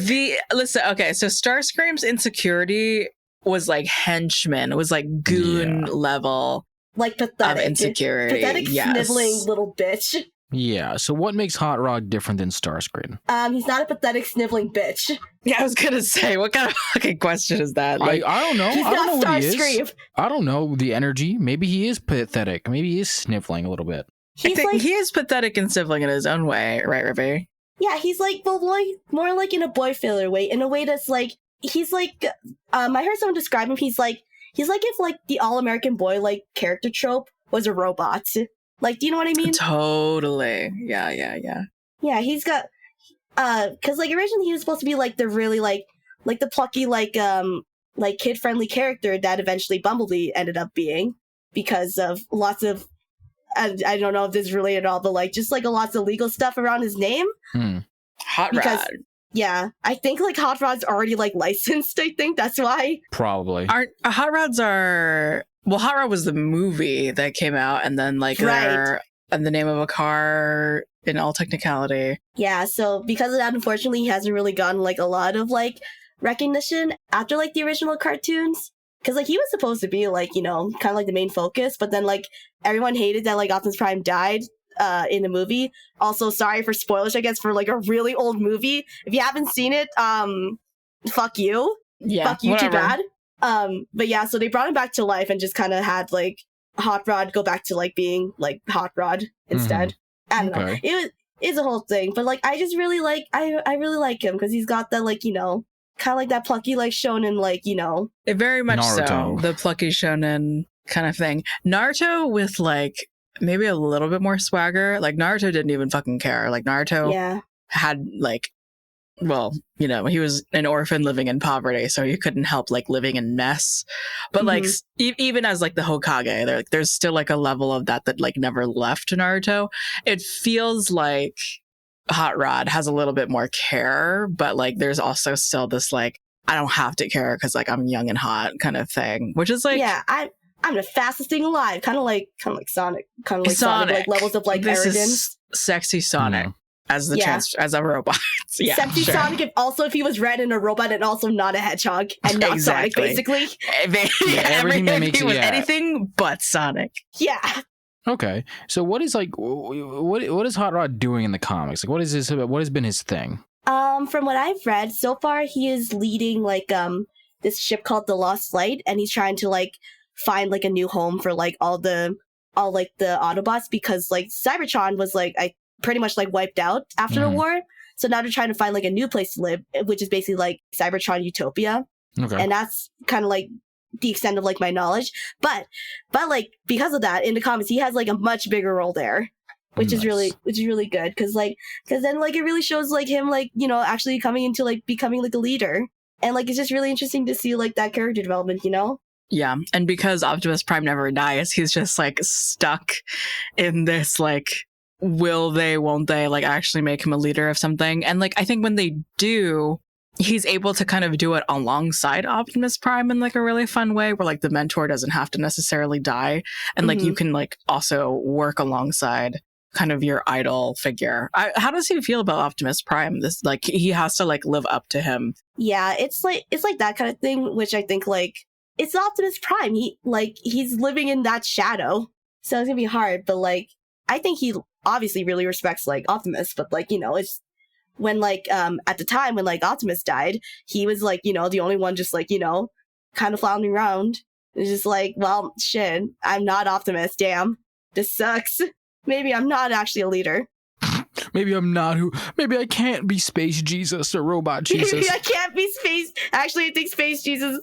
Listen, okay, so Starscream's insecurity was like henchman. It was like goon level Like, of pathetic. insecurity. Pathetic, Yes. sniveling little bitch. Yeah, so what makes Hot Rod different than Starscream? He's not a pathetic, sniveling bitch. Yeah, I was gonna say, what kind of fucking question is that? Like, I don't know. He's I don't know not what he is. Starscream. I don't know the energy. Maybe he is pathetic. Maybe he is sniffling a little bit. I He's think like, he is pathetic and sibling in his own way, right, Ribby? yeah, he's like, well, like, more like in a boy filler way, in a way that's like, he's like, I heard someone describe him, he's like if, like, the all-American boy, like, character trope was a robot. Like, do you know what I mean? Totally. Yeah. Yeah, he's got, cause, like, originally he was supposed to be, like, the really, like the plucky, like kid-friendly character that eventually Bumblebee ended up being, because of lots of, I don't know if this is related at all, but, like, just, like, lots of legal stuff around his name. Hot Because- Rod. Yeah, I think, like, Hot Rod's already, like, licensed, I think, that's why. Probably. Hot Rods are... Well, Hot Rod was the movie that came out, and then, like, Right. they're the name of a car in all technicality. Yeah, so because of that, unfortunately, he hasn't really gotten like a lot of like recognition after like the original cartoons. Because like he was supposed to be like, you know, kind of like the main focus, but then like everyone hated that like Optimus Prime died in the movie. Also, sorry for spoilers, I guess, for like a really old movie. If you haven't seen it, fuck you. Yeah, fuck you, whatever. too bad. But yeah, so they brought him back to life and just kind of had like Hot Rod go back to like being like Hot Rod instead. I don't know. It's a whole thing, but like I just really like I really like him because he's got that like, you know, kind of like that plucky like shonen, like, you know, It very much Naruto. so, the plucky shonen kind of thing. Naruto with like maybe a little bit more swagger. Like Naruto didn't even fucking care. Like Naruto yeah. had like, well, you know, he was an orphan living in poverty, so he couldn't help like living in mess. But like even as like the Hokage, there's still like a level of that like never left Naruto. It feels like Hot Rod has a little bit more care, but like there's also still this like I don't have to care because like I'm young and hot kind of thing, which is like I'm the fastest thing alive, kind of like Sonic, Sonic, like levels of like this arrogance. Is sexy Sonic as the as a robot. Yeah, sexy sure. Sonic if he was red and a robot and also not a hedgehog and not Sonic, basically. Everything that makes it anything but Sonic. Yeah. Okay, so what is like what is Hot Rod doing in the comics? Like, what has been his thing? From what I've read so far, he is leading like this ship called the Lost Light, and he's trying to like find like a new home for like all the Autobots because like Cybertron was like pretty much like wiped out after the war, so now they're trying to find like a new place to live, which is basically like Cybertron Utopia. Okay, and that's kind of like the extent of like my knowledge, but like because of that in the comics he has like a much bigger role there, which is really good because then like it really shows like him like, you know, actually coming into like becoming like a leader, and like it's just really interesting to see like that character development, you know. Yeah, and because Optimus Prime never dies, he's just like stuck in this like will they won't they like actually make him a leader of something. And like I think when they do, he's able to kind of do it alongside Optimus Prime in like a really fun way where like the mentor doesn't have to necessarily die, and like you can like also work alongside kind of your idol figure. How does he feel about Optimus Prime? This like he has to like live up to him. Yeah, it's like that kind of thing, which I think like it's Optimus Prime. He's living in that shadow, so it's gonna be hard. But like I think he obviously really respects like Optimus, but like, you know, it's when like at the time when like Optimus died, he was like, you know, the only one just like, you know, kind of floundering around. It's just like, well, shit, I'm not Optimus. Damn, this sucks. Maybe I'm not actually a leader. Maybe I'm not maybe I can't be Space Jesus or Robot Jesus. Maybe I can't be Space. Actually, I think Space Jesus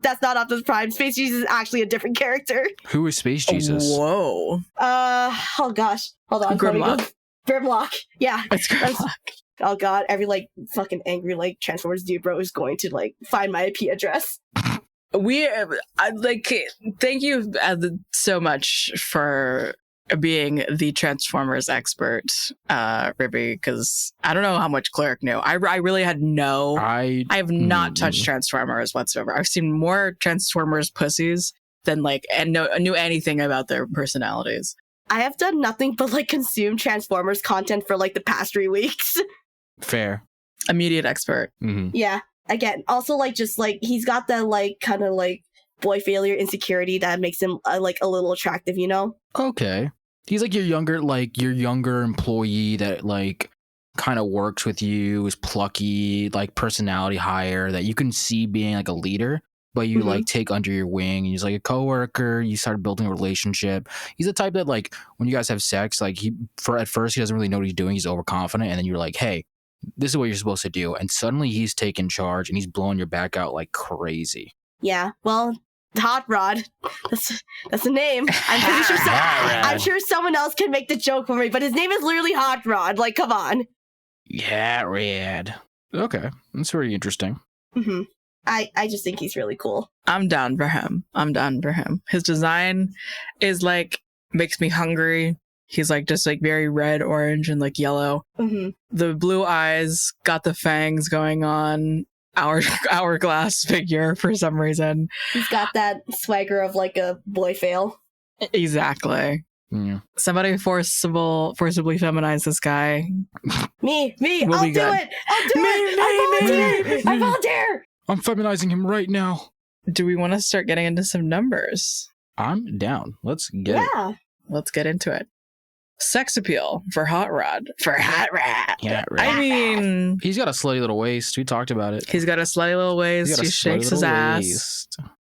that's not Optimus Prime. Space Jesus is actually a different character. Who is Space Jesus? Whoa. Oh gosh. Hold on. Grimlock. Grimlock. Yeah. It's Grimlock. Oh god, every like fucking angry like Transformers dude bro is going to like find my IP address. Thank you so much for being the Transformers expert, Ribby, because I don't know how much Cleric knew. I really had I have not touched Transformers whatsoever. I've seen more Transformers pussies than like and knew anything about their personalities. I have done nothing but like consume Transformers content for like the past 3 weeks. Fair. Immediate expert. Yeah. Again, also like just like he's got that like kind of like boy failure insecurity that makes him like a little attractive, you know? Okay. He's like your younger employee that like kind of works with you, is plucky, like personality higher, that you can see being like a leader, but you like take under your wing, and he's like a coworker. You start building a relationship. He's the type that like when you guys have sex, like at first he doesn't really know what he's doing. He's overconfident, and then you're like, hey, this is what you're supposed to do, and suddenly he's taking charge and he's blowing your back out like crazy. Yeah, well, Hot Rod, that's the name. I'm sure someone else can make the joke for me, but his name is literally Hot Rod. Like, come on. Yeah, Red. Okay, that's very interesting. I just think he's really cool. I'm down for him. His design is like makes me hungry. He's like just like very red, orange, and like yellow. The blue eyes, got the fangs going on. Hourglass figure for some reason. He's got that swagger of like a boy fail. Exactly. Yeah. Somebody forcibly feminize this guy. Me. We'll I'll be do good. it. I'll do it. I volunteer. I'm feminizing him right now. Do we want to start getting into some numbers? I'm down. Let's get it. Yeah. Let's get into it. Sex appeal for Hot Rod. Yeah, right. I mean, He's got a slutty little waist. We talked about it. he's got a slutty little waist. He shakes his ass.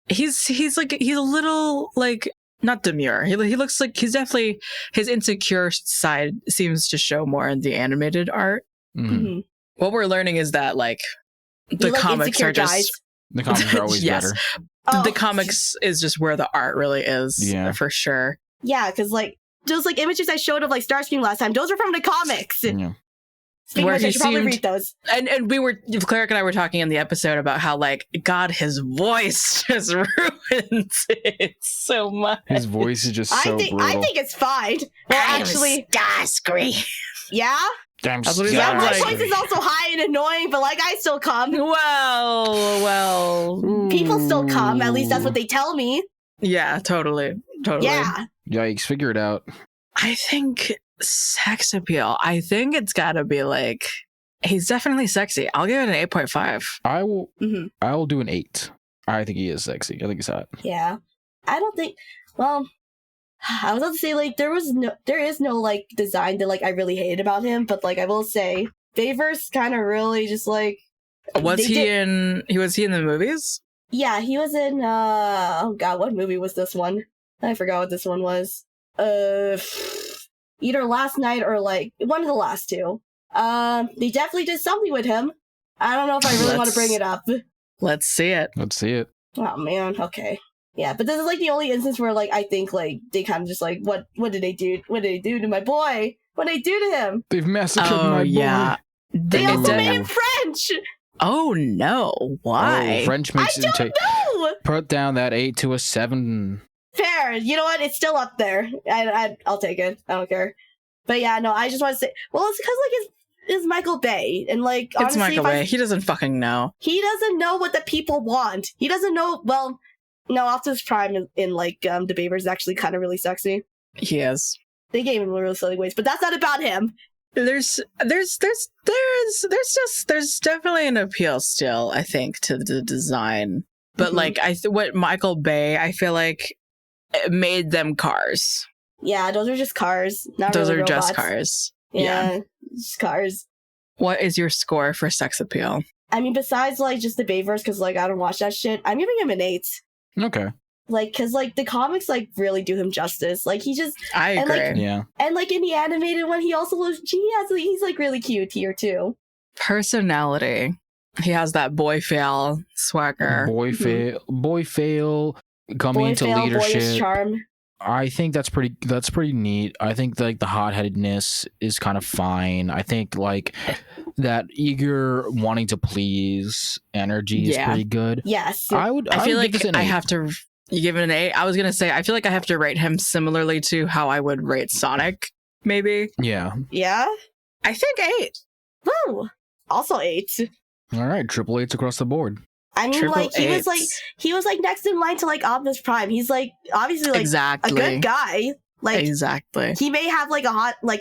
He's a little like not demure. He looks like he's definitely his insecure side seems to show more in the animated art. Mm-hmm. What we're learning is that like the comics are just the comics are always yes. better. The comics is just where the art really is, for sure. Yeah, because like those like images I showed of like Starscream last time, those were from the comics. Yeah. Where I should probably read those. And we were, Cleric and I were talking in the episode about how like, God, his voice just ruins it so much. His voice is just so brutal. I think it's fine. Well, actually, Starscream. Yeah? That's what he Yeah, sounds my like. voice is also high and annoying, but like I still come. Well. People still come. At least that's what they tell me. Yeah, totally. Yeah. Yikes, figure it out. I think sex appeal. I think it's got to be like he's definitely sexy. I'll give it an 8.5. I will do an 8. I think he is sexy. I think he's hot. Yeah. I don't think well I was about to say like there is no like design that like I really hated about him, but like I will say Bayverse kind of really just like was he in the movies? Yeah, he was in oh god, what movie was this one? I forgot what this one was. Either Last Night or like one of the last two. They definitely did something with him. I don't know if I really want to bring it up. Let's see it. Oh man, okay. Yeah, but this is like the only instance where like I think like they kind of just like what did they do? What did they do to my boy? What did they do to him? They've massacred my boy. They also made him French. Oh no! Why? Oh, French makes I don't know. Put down that 8 to a 7. Fair. You know what? It's still up there. I'll take it. I don't care. But yeah, no. I just want to say. Well, it's because like it's Michael Bay, and like it's honestly, Michael Bay. He doesn't fucking know. He doesn't know what the people want. He doesn't know. Well, no. Optimus Prime in like the Baber is actually kind of really sexy. He is. They gave him really silly ways, but that's not about him. There's definitely an appeal still, I think, to the design. But like what Michael Bay, I feel like made them cars. Yeah, those are just cars. Not those really are robots. just cars. Yeah, just cars. What is your score for sex appeal? I mean, besides like just the Bayverse, because like I don't watch that shit. I'm giving him an 8. Okay. Like, cause like the comics like really do him justice. Like he just I agree. And, like, yeah. And like in the animated one, he's like really cute here too. Personality. He has that boy fail swagger. Boy fail coming into leadership. Boyish charm. I think that's pretty neat. I think like the hot-headedness is kind of fine. I think like that eager wanting to please energy is pretty good. Yes. I feel like I have to you give it an 8. I was gonna say I feel like I have to rate him similarly to how I would rate Sonic, maybe. Yeah. Yeah? I think 8. Woo! Also 8. All right, triple 8s across the board. I mean, Triple like he was like next in line to like Optimus Prime. He's like obviously like a good guy. Like exactly. He may have like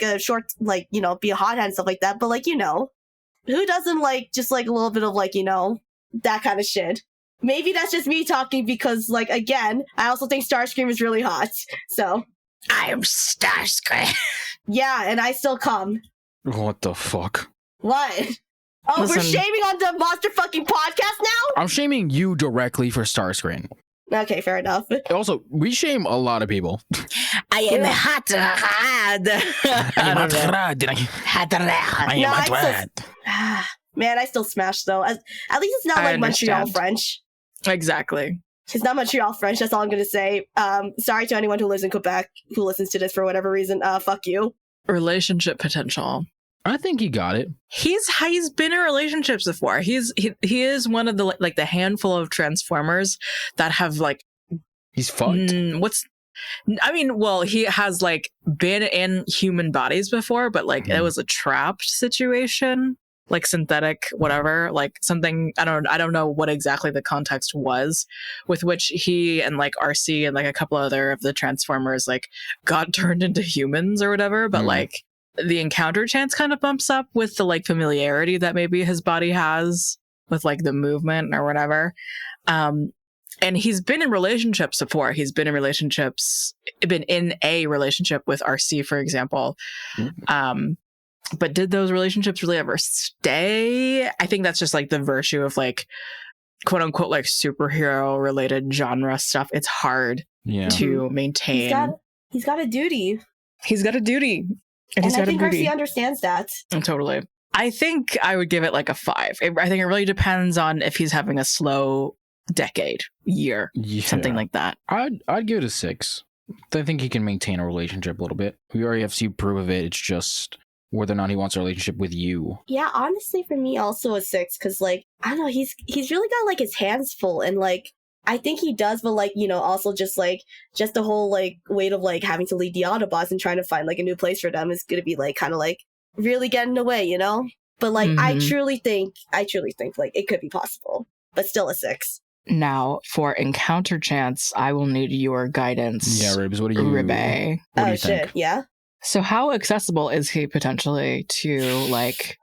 a short like be a hothead and stuff like that, but like who doesn't like just like a little bit of like that kind of shit. Maybe that's just me talking because like again, I also think Starscream is really hot. So I am Starscream. Yeah, and I still come. What the fuck? What? Oh, Listen, we're shaming on the monster fucking podcast now? I'm shaming you directly for Starscream. Okay, fair enough. Also, we shame a lot of people. I am hot. Man, I still smash though. At least it's not like Montreal French. Exactly. It's not Montreal French. That's all I'm gonna say. Sorry to anyone who lives in Quebec who listens to this for whatever reason. Fuck you. Relationship potential. I think he got it. He's been in relationships before. He is one of the like the handful of Transformers that have like he's fucked. He has like been in human bodies before, but like it was a trapped situation. like synthetic whatever, like something, I don't know what exactly the context was with which he and like Arcee and like a couple other of the Transformers like got turned into humans or whatever, but like the encounter chance kind of bumps up with the like familiarity that maybe his body has with like the movement or whatever. And he's been in relationships before. He's been in a relationship with Arcee, for example. But did those relationships really ever stay? I think that's just like the virtue of like quote unquote like superhero related genre stuff. It's hard to maintain. He's got a duty. He's got a duty. And I think Arcee understands that. Totally. I think I would give it like a 5. I think it really depends on if he's having a slow decade, year, something like that. I'd give it a 6. I think he can maintain a relationship a little bit. We already have seen proof of it. It's just whether or not he wants a relationship with you. Yeah, honestly, for me, also a 6, because like I don't know, he's really got like his hands full, and like I think he does, but like, you know, also just the whole like weight of like having to lead the Autobots and trying to find like a new place for them is gonna be like kind of like really getting away, you know. But like I truly think like it could be possible, but still a 6. Now, for encounter chance, I will need your guidance. Yeah, Ribs, what do you Ribbe. What do you think? Shit, yeah. So how accessible is he potentially to like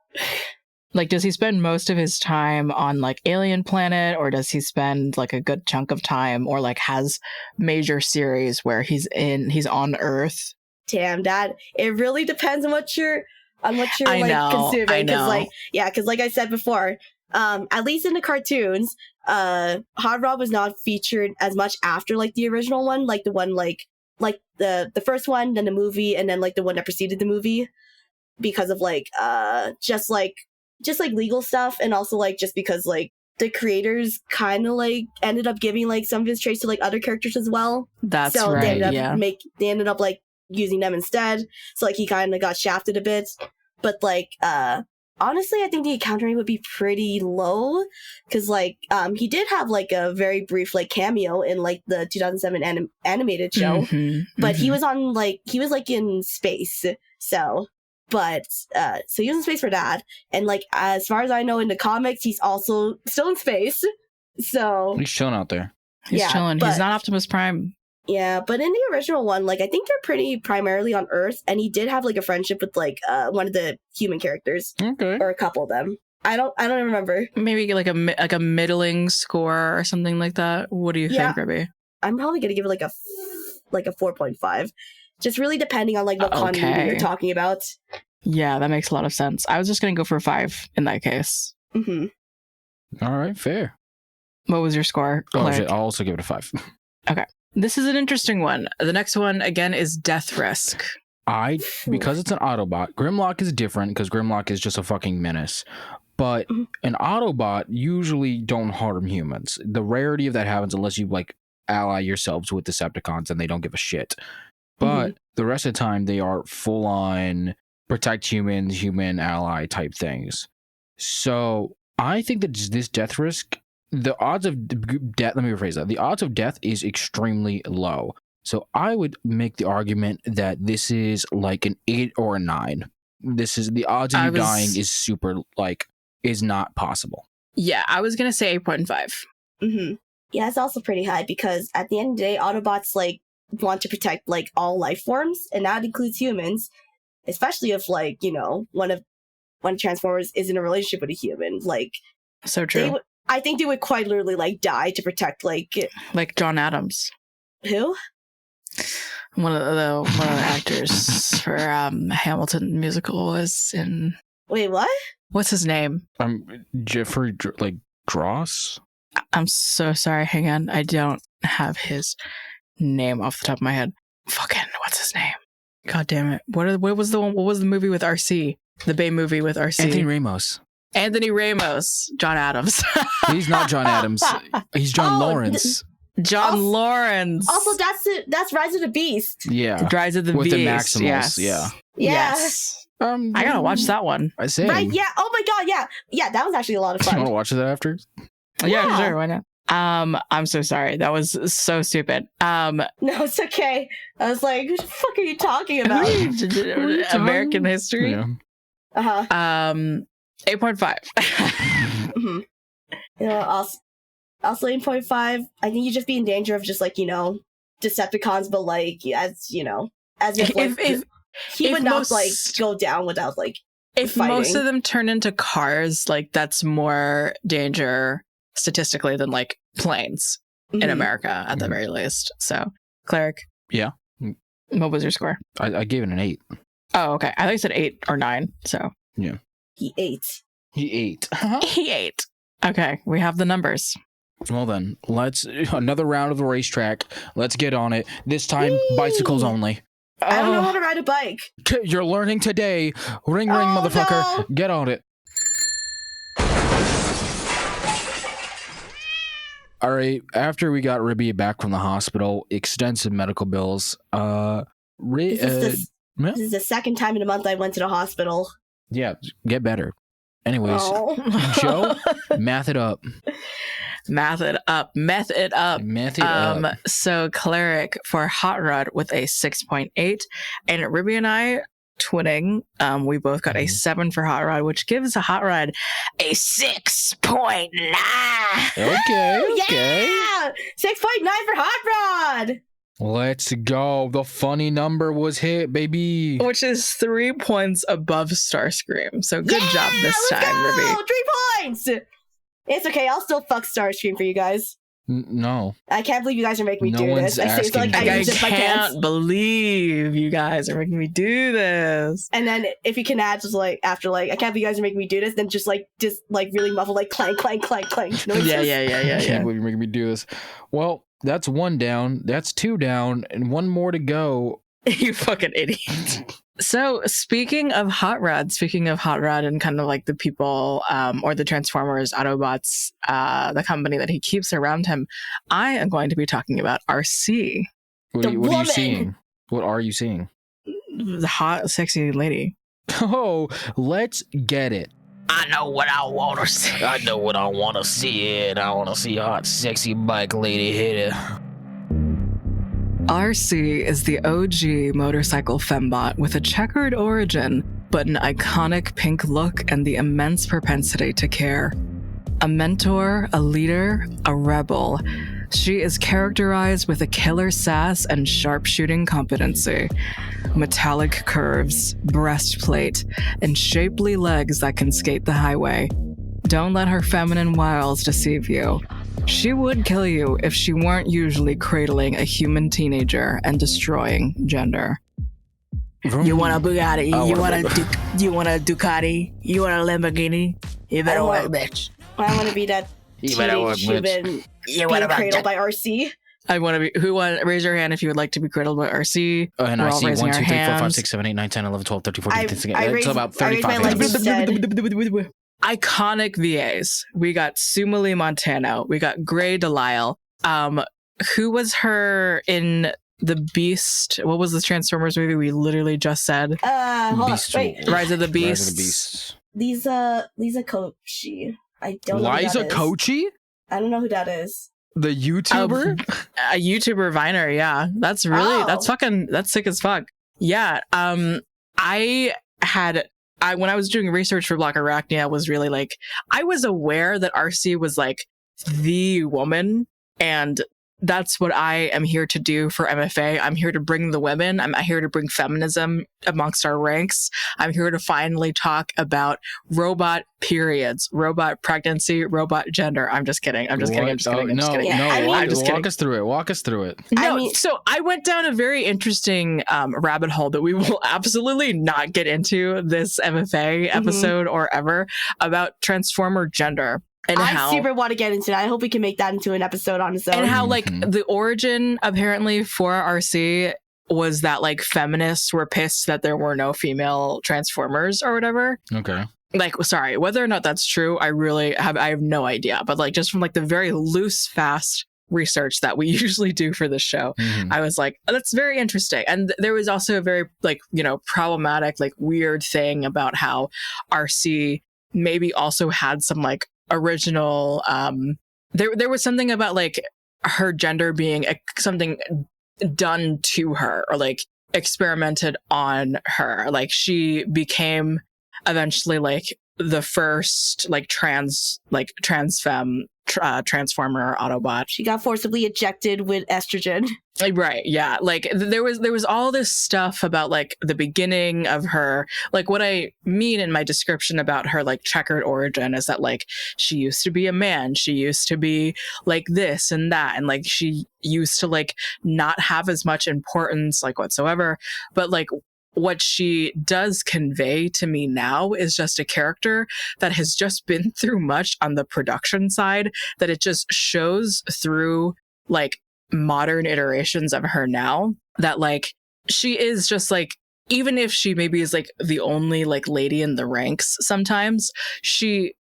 does he spend most of his time on like alien planet, or does he spend like a good chunk of time or like has major series where he's on Earth? Damn, Dad. It really depends on what you're consuming. Because like I said before, at least in the cartoons, Hot Rod was not featured as much after like the original one, like the one like the first one, then the movie, and then like the one that preceded the movie, because of like just legal stuff, and also like just because like the creators kind of like ended up giving like some of his traits to like other characters as well. That's so right. They ended up like using them instead. So like he kind of got shafted a bit, but like honestly, I think the encounter rate would be pretty low, because like he did have like a very brief like cameo in like the 2007 animated show, but he was in space. So he was in space for that, and like as far as I know in the comics, he's also still in space. So he's chilling out there. He's chilling. He's not Optimus Prime. Yeah, but in the original one, like I think they're pretty primarily on Earth, and he did have like a friendship with like one of the human characters, or a couple of them. I don't even remember. Maybe like a middling score or something like that. What do you think, Ruby? I'm probably gonna give it like a 4.5, just really depending on like what continuity you're talking about. Yeah, that makes a lot of sense. I was just gonna go for 5 in that case. Mm-hmm. All right, fair. What was your score? Oh shit, I'll also give it a 5. Okay. This is an interesting one. The next one, again, is Death Risk. Because it's an Autobot, Grimlock is different because Grimlock is just a fucking menace. But an Autobot usually don't harm humans. The rarity of that happens unless you like ally yourselves with Decepticons and they don't give a shit. But the rest of the time, they are full on protect humans, human ally type things. So I think that this Death Risk, the odds of death, let me rephrase that. The odds of death is extremely low. So I would make the argument that this is like an 8 or a 9. This is the odds of you dying is super, like, is not possible. Yeah, I was going to say 8.5. Yeah, it's also pretty high because at the end of the day, Autobots like want to protect like all life forms, and that includes humans, especially if like, you know, one of Transformers is in a relationship with a human. Like, so true. I think they would quite literally like die to protect like John Adams. Who? One of the actors for Hamilton musical was in. Wait, what? What's his name? Jeffrey Dross. I'm so sorry. Hang on, I don't have his name off the top of my head. Fucking, what's his name? God damn it! What was the one? What was the movie with Arcee? The Bay movie with Arcee. Anthony Ramos. John Adams. He's not John Adams. He's John Lawrence. Lawrence. Also, that's Rise of the Beast. Yeah, Rise of the Beast. With the Maximals. Yes. Yes. I gotta watch that one. I say. Right? Yeah. Oh my god. Yeah. Yeah. That was actually a lot of fun. You want to watch that after? Yeah, sure. Why not? I'm so sorry. That was so stupid. No, it's okay. I was like, what the fuck are you talking about? American history. Yeah. Uh-huh. 8.5. Mm-hmm. You know, also 8.5. I think you'd just be in danger of just like, you know, Decepticons, but like as you know, as if like he would not like go down without like if fighting. Most of them turn into cars, like that's more danger statistically than like planes in America at the very least. So, Cleric. Yeah. What was your score? I gave it an 8. Oh, okay. I thought you said 8 or 9. So yeah, he ate. He ate. Okay, we have the numbers. Well then, let's another round of the racetrack. Let's get on it. This time, bicycles only. I don't know how to ride a bike. You're learning today. Ring, ring, motherfucker. No. Get on it. All right. After we got Ribby back from the hospital, extensive medical bills. This is the second time in a month I went to the hospital. Yeah, get better. Anyways, Joe, math it up. Meth it up. So Cleric for Hot Rod with a 6.8, and Ruby and I twinning. We both got a 7 for Hot Rod, which gives a Hot Rod a 6.9. Okay. Yeah, 6.9 for Hot Rod. Let's go. The funny number was hit, baby. Which is 3 points above Starscream. So good job this time, Ruby. 3 points. It's okay. I'll still fuck Starscream for you guys. No. I can't believe you guys are making me No do one's this. I say like I can't believe you guys are making me do this. And then if you can add just like after like I can't believe you guys are making me do this, then just really muffle like clank clank clank clank. Yeah. I can't believe you're making me do this. Well, that's 1 down. That's 2 down, and 1 more to go. You fucking idiot. So speaking of Hot Rod and kind of like the people or the Transformers, Autobots, the company that he keeps around him, I am going to be talking about Arcee. What are you seeing? What are you seeing? The hot, sexy lady. Oh, let's get it. I know what I want to see. I know what I want to see, and I want to see a hot, sexy bike lady hit it. Arcee is the OG motorcycle fembot with a checkered origin, but an iconic pink look and the immense propensity to care. A mentor, a leader, a rebel, she is characterized with a killer sass and sharpshooting competency. Metallic curves, breastplate, and shapely legs that can skate the highway. Don't let her feminine wiles deceive you. She would kill you if she weren't usually cradling a human teenager and destroying gender. You want a Bugatti? You want a Ducati? You want a Lamborghini? You better work, bitch. I want to be that teenage human being cradled by Arcee. I want to be. Raise your hand if you would like to be cradled by Arcee. And I see 1, 2, 3, 4, 5, 6, 7, 8, 9, 10, 11, 12, 13, 14, 15, 16. It's about 35 hands. Iconic VAs. We got Sumali Montano. We got Gray Delisle. Who was her in the Beast? What was the Transformers movie we literally just said? Rise of the Beasts. Lisa Kochy. I don't know. Liza Kochy? I don't know who that is. The YouTuber? A YouTuber Viner, yeah. That's that's sick as fuck. Yeah. When I was doing research for Block Arachnia, I was really like, I was aware that Arcee was like the woman, and that's what I am here to do for MFA. I'm here to bring the women. I'm here to bring feminism amongst our ranks. I'm here to finally talk about robot periods, robot pregnancy, robot gender. I'm just kidding. I'm just kidding. Walk us through it. So I went down a very interesting rabbit hole that we will absolutely not get into this MFA episode or ever about Transformer gender. And I super want to get into that. I hope we can make that into an episode on its own. And how, like, the origin, apparently, for Arcee was that, like, feminists were pissed that there were no female Transformers or whatever. Okay. Like, sorry, whether or not that's true, I have no idea. But, like, just from, like, the very loose, fast research that we usually do for this show, I was like, oh, that's very interesting. And there was also a very, like, problematic, like, weird thing about how Arcee maybe also had some, like, original there was something about like her gender being something done to her or like experimented on her. Like she became eventually like the first like trans femme Transformer Autobot. She got forcibly ejected with estrogen. Right, yeah. Like there was all this stuff about like the beginning of her, like what I mean in my description about her like checkered origin is that like she used to be a man, she used to be like this and that, and like she used to like not have as much importance like whatsoever, but like what she does convey to me now is just a character that has just been through much on the production side, that it just shows through like modern iterations of her now, that like she is just like, even if she maybe is like the only like lady in the ranks sometimes, she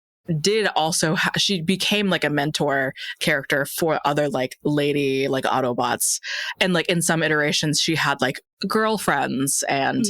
did also she became like a mentor character for other like lady like Autobots, and like in some iterations she had like girlfriends and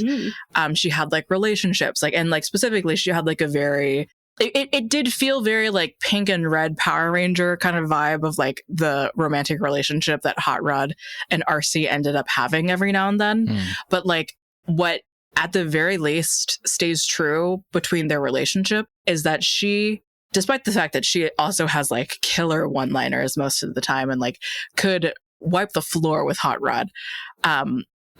she had like relationships, like, and like specifically she had like a very it did feel very like pink and red Power Ranger kind of vibe of like the romantic relationship that Hot Rod and Arcee ended up having every now and then. But like what at the very least stays true between their relationship is that she, despite the fact that she also has like killer one-liners most of the time and like could wipe the floor with Hot Rod,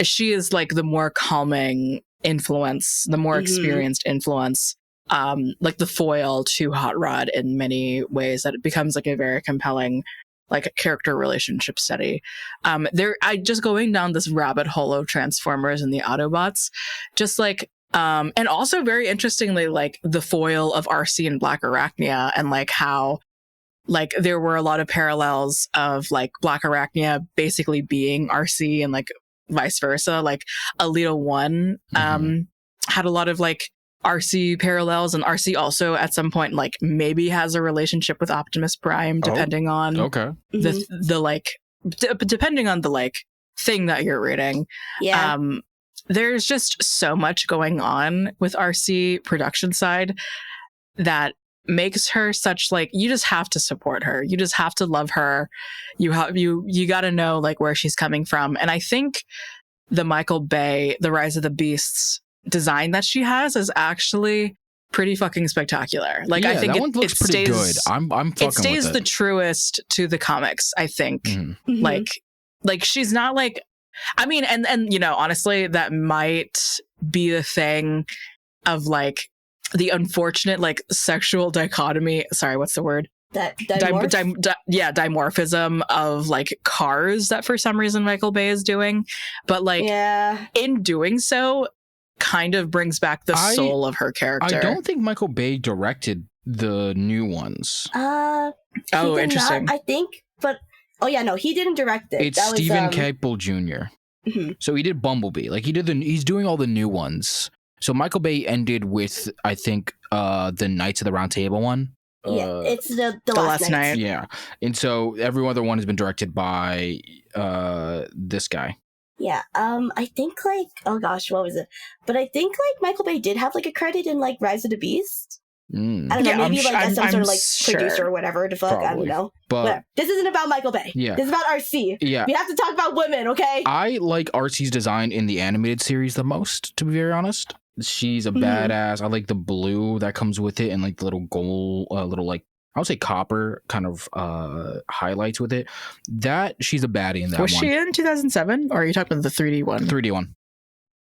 she is like the more calming influence, the more experienced influence, like the foil to Hot Rod in many ways, that it becomes like a very compelling like character relationship study. I just going down this rabbit hole of Transformers and the Autobots, just like and also very interestingly, like the foil of Arcee and Black Arachnia, and like how like there were a lot of parallels of like Black Arachnia basically being Arcee and like vice versa. Like Alita 1 had a lot of like Arcee parallels, and Arcee also at some point like maybe has a relationship with Optimus Prime depending on the like depending on the like thing that you're reading. There's just so much going on with Arcee production side that makes her such like, you just have to support her, you just have to love her, you got to know like where she's coming from. And I think the Michael Bay, the Rise of the Beasts design that she has is actually pretty fucking spectacular. Like I think it looks pretty good. I'm fucking it stays with the truest to the comics, I think. Like she's not like, I mean, and you know, honestly, that might be the thing of like the unfortunate like sexual dichotomy. Sorry, what's the word? Dimorphism of like cars that for some reason Michael Bay is doing, but like in doing so kind of brings back the soul of her character. I don't think Michael Bay directed the new ones. Interesting. I think, but he didn't direct it. It's Stephen Caple Jr. So he did Bumblebee. Like he's doing all the new ones. So Michael Bay ended with, I think, the Knights of the Round Table one. It's the last night. Yeah. And so every other one has been directed by this guy. Yeah. I think like, oh gosh, what was it? But I think like Michael Bay did have like a credit in like Rise of the Beast. I don't know, maybe like as some sort of like producer or whatever the fuck. Probably. I don't know. But whatever. This isn't about Michael Bay. Yeah. This is about Arcee. Yeah. We have to talk about women, okay? I like Arcee's design in the animated series the most, to be very honest. She's a badass. I like the blue that comes with it and like the little gold, little like, I would say copper kind of highlights with it. That she's a baddie in that one. Was she in 2007? Or are you talking about the 3D one? 3D one.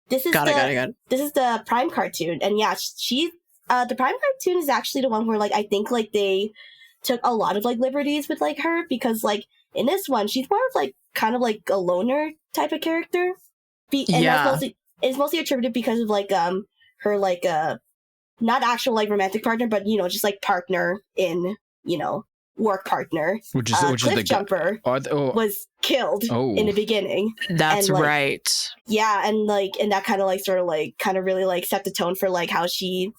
This is got it. This is the Prime cartoon. And yeah, she the Prime cartoon is actually the one where like I think like they took a lot of like liberties with like her, because like in this one she's more of like kind of like a loner type of character. It's mostly attributed because of like her like not actual like romantic partner, but you know, just like partner in, you know, work partner. Which is the Jumper was killed in the beginning. That's and, like, right. Yeah, and that kind of like sort of like kind of really like set the tone for like how she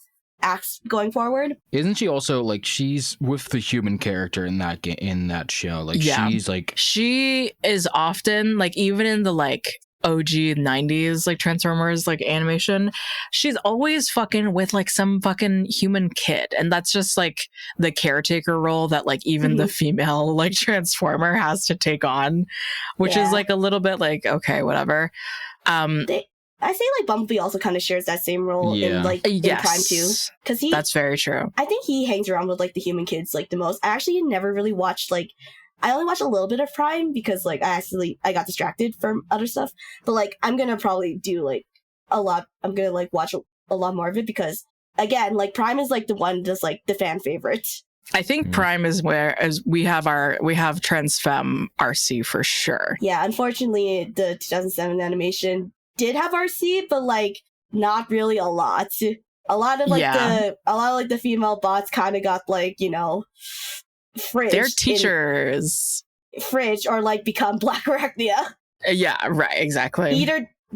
acts going forward. Isn't she also like, she's with the human character in that show? Like she's like, she is often like, even in the like OG 90s like Transformers like animation, she's always fucking with like some fucking human kid, and that's just like the caretaker role that like even the female like Transformer has to take on, which is like a little bit like, okay, whatever. I I say like Bumblebee also kind of shares that same role in like in Prime too, because that's very true. I think he hangs around with like the human kids like the most. I actually never really watched like. I only watched a little bit of Prime because like I got distracted from other stuff. But like I'm gonna probably do like a lot. I'm gonna like watch a lot more of it because again, like Prime is like the one that's like the fan favorite. I think Prime is where as we have Transfem Arcee for sure. Yeah, unfortunately, the 2007 animation did have Arcee, but like not really a lot. A lot of the female bots kind of got like fridged. They're teachers. Fridge or like become Black Arachnia. Yeah, right, exactly.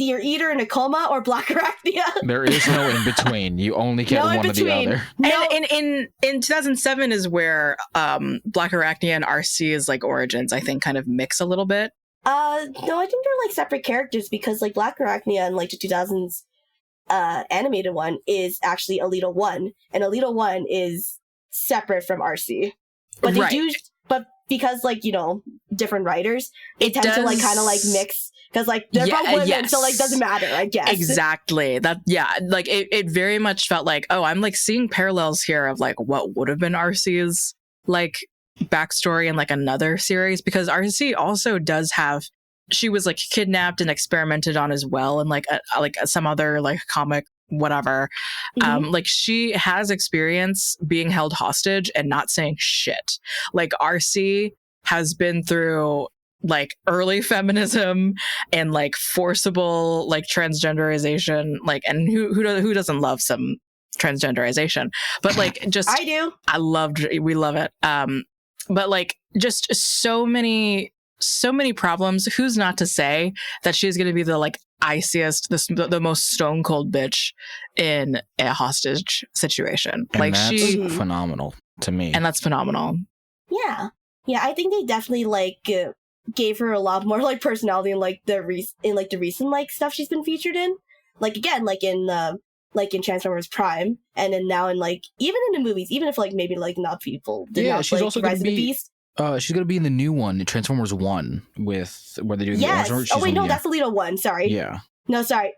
You're either in a coma or Black Arachnia. There is no in between. You only get one or the other. No. And in 2007 is where Black Arachnia and Arcee like origins, I think, kind of mix a little bit. No, I think they're like separate characters because like Black Arachnia in like the 2000s animated one is actually Alita 1, and Alita 1 is separate from Arcee. But they do, but because like different writers, they tend to like kind of like mix because like they're both women, so like doesn't matter, I guess. Exactly. Like it very much felt like, oh, I'm like seeing parallels here of like what would have been Arcee's like backstory in like another series, because Arcee also does have, she was like kidnapped and experimented on as well, and like some other like comic whatever. Like she has experience being held hostage and not saying shit. Like Arcee has been through like early feminism and like forcible like transgenderization, like, and who doesn't love some transgenderization? But like just I do. We love it. But like just so many problems. Who's not to say that she's going to be the like iciest, the most stone cold bitch in a hostage situation? And like that's phenomenal to me. And that's phenomenal. Yeah, I think they definitely like gave her a lot more like personality in like the recent like stuff she's been featured in. Like again, like in Transformers Prime, and then now in like even in the movies, even if like maybe like not people did not she's like also Rise of gonna the be Beast. She's gonna be in the new one, Transformers 1, with where they do the Yes. Oh wait, no, that's Alita 1. Sorry. Yeah. No, sorry.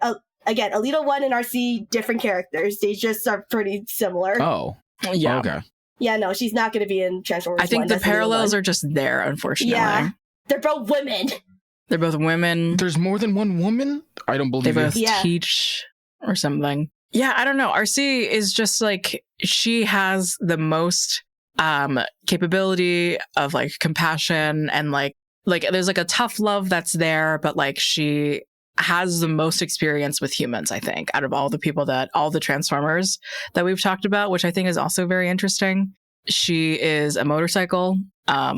Again, Alita 1 and Arcee, different characters. They just are pretty similar. Oh. Yeah. Okay. Yeah, no, she's not going to be in Transformers 1. I think the parallels are just there, unfortunately. Yeah. They're both women. They're both women. There's more than one woman? I don't believe they both teach or something. Yeah, I don't know. Arcee is just like, she has the most capability of like compassion, and like there's like a tough love that's there, but like she has the most experience with humans, I think, out of all the Transformers that we've talked about, which I think is also very interesting. She is a motorcycle. So I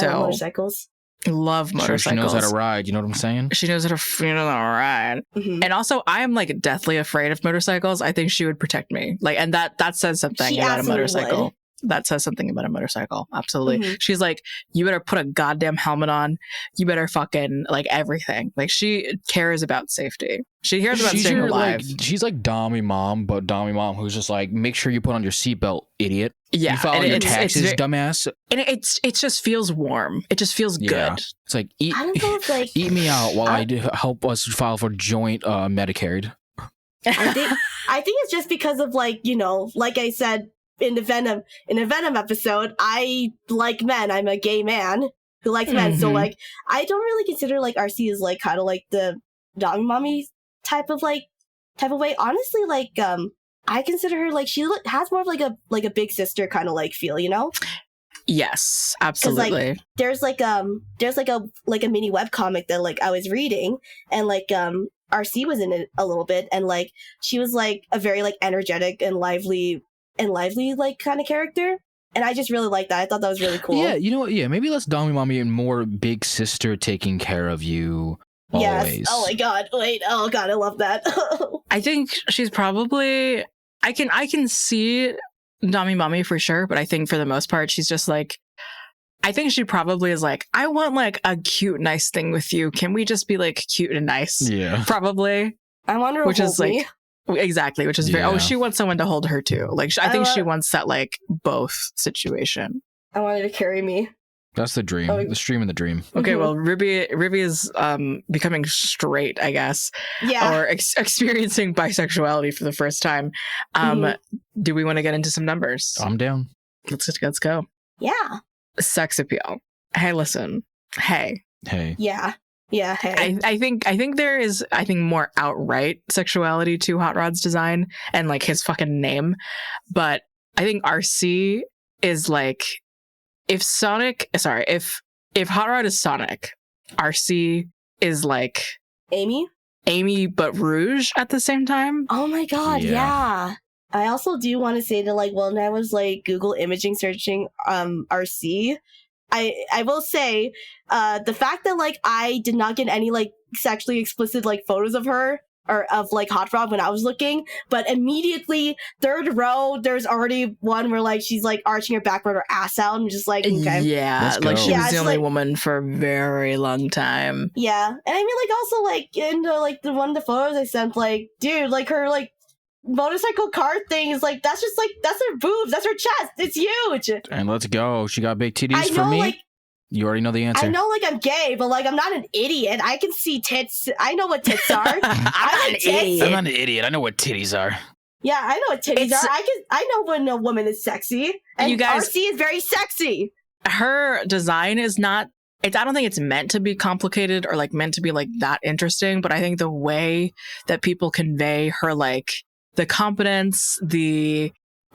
love motorcycles. Love motorcycles. Sure, she knows how to ride. You know what I'm saying? She knows how to ride. Mm-hmm. And also, I am like deathly afraid of motorcycles. I think she would protect me. Like, and that says something about a motorcycle. Would. That says something about a motorcycle. Absolutely. Mm-hmm. She's like, you better put a goddamn helmet on. You better fucking like everything. Like, she cares about safety. She cares about staying alive. She's like Dommy Mom, but Dommy Mom who's just like, make sure you put on your seatbelt, idiot. Yeah. You file your taxes, dumbass. And it just feels warm. It just feels good. It's like, eat like, me out while I help us file for joint Medicare. I think it's just because of like, like I said, in the Venom episode, I like men. I'm a gay man who likes men. So like, I don't really consider like Arcee is like kind of like the dog mommy type of way. Honestly, like I consider her like she has more of like a big sister kind of like feel, Yes, absolutely. Like, there's like a mini webcomic that like I was reading, and like Arcee was in it a little bit, and like she was like a very like energetic and lively like kind of character, and I just really liked that. I thought that was really cool. Yeah, you know what? Yeah, maybe less Dommy Mommy and more big sister taking care of you always. Yes. Oh my god. Wait. Oh god, I love that. I think she's probably I can see Dommy Mommy for sure, but I think for the most part she's just like, I think she probably is like, I want like a cute, nice thing with you. Can we just be like cute and nice? Yeah. Probably. I want her to hold me. Exactly, which is very. She wants someone to hold her too. Like I think she wants that like both situation. I want her to carry me. That's the dream. The stream and the dream. Okay, well, Ruby is becoming straight, I guess. Yeah. Or experiencing bisexuality for the first time. Do we want to get into some numbers? I'm down. Let's go. Yeah. Sex appeal. Hey, listen. Hey. Yeah. Yeah. Hey. I think there is more outright sexuality to Hot Rod's design and like his fucking name, but I think Arcee is like if Hot Rod is Sonic, Arcee is like Amy but Rouge at the same time. Oh my god, yeah. I also do want to say that like when I was like Google imaging searching Arcee, I will say the fact that like I did not get any like sexually explicit like photos of her or of like Hot Rod when I was looking, but immediately third row there's already one where like she's like arching her back with her ass out and just like okay. Yeah, like she was the only like, woman for a very long time. Yeah, and I mean like also like in like the one of the photos I sent, like dude, like her like motorcycle car thing is like that's her boobs, that's her chest, it's huge. And let's go. She got big titties for me. Like, you already know the answer. I know, like, I'm gay, but, like, I'm not an idiot. I can see tits. I know what tits are. I'm not an idiot. I know what titties are. Yeah, I know what titties are. I know when a woman is sexy. And you guys, Arcee is very sexy. Her design is not... I don't think it's meant to be complicated or, like, meant to be, like, that interesting, but I think the way that people convey her, like, the competence,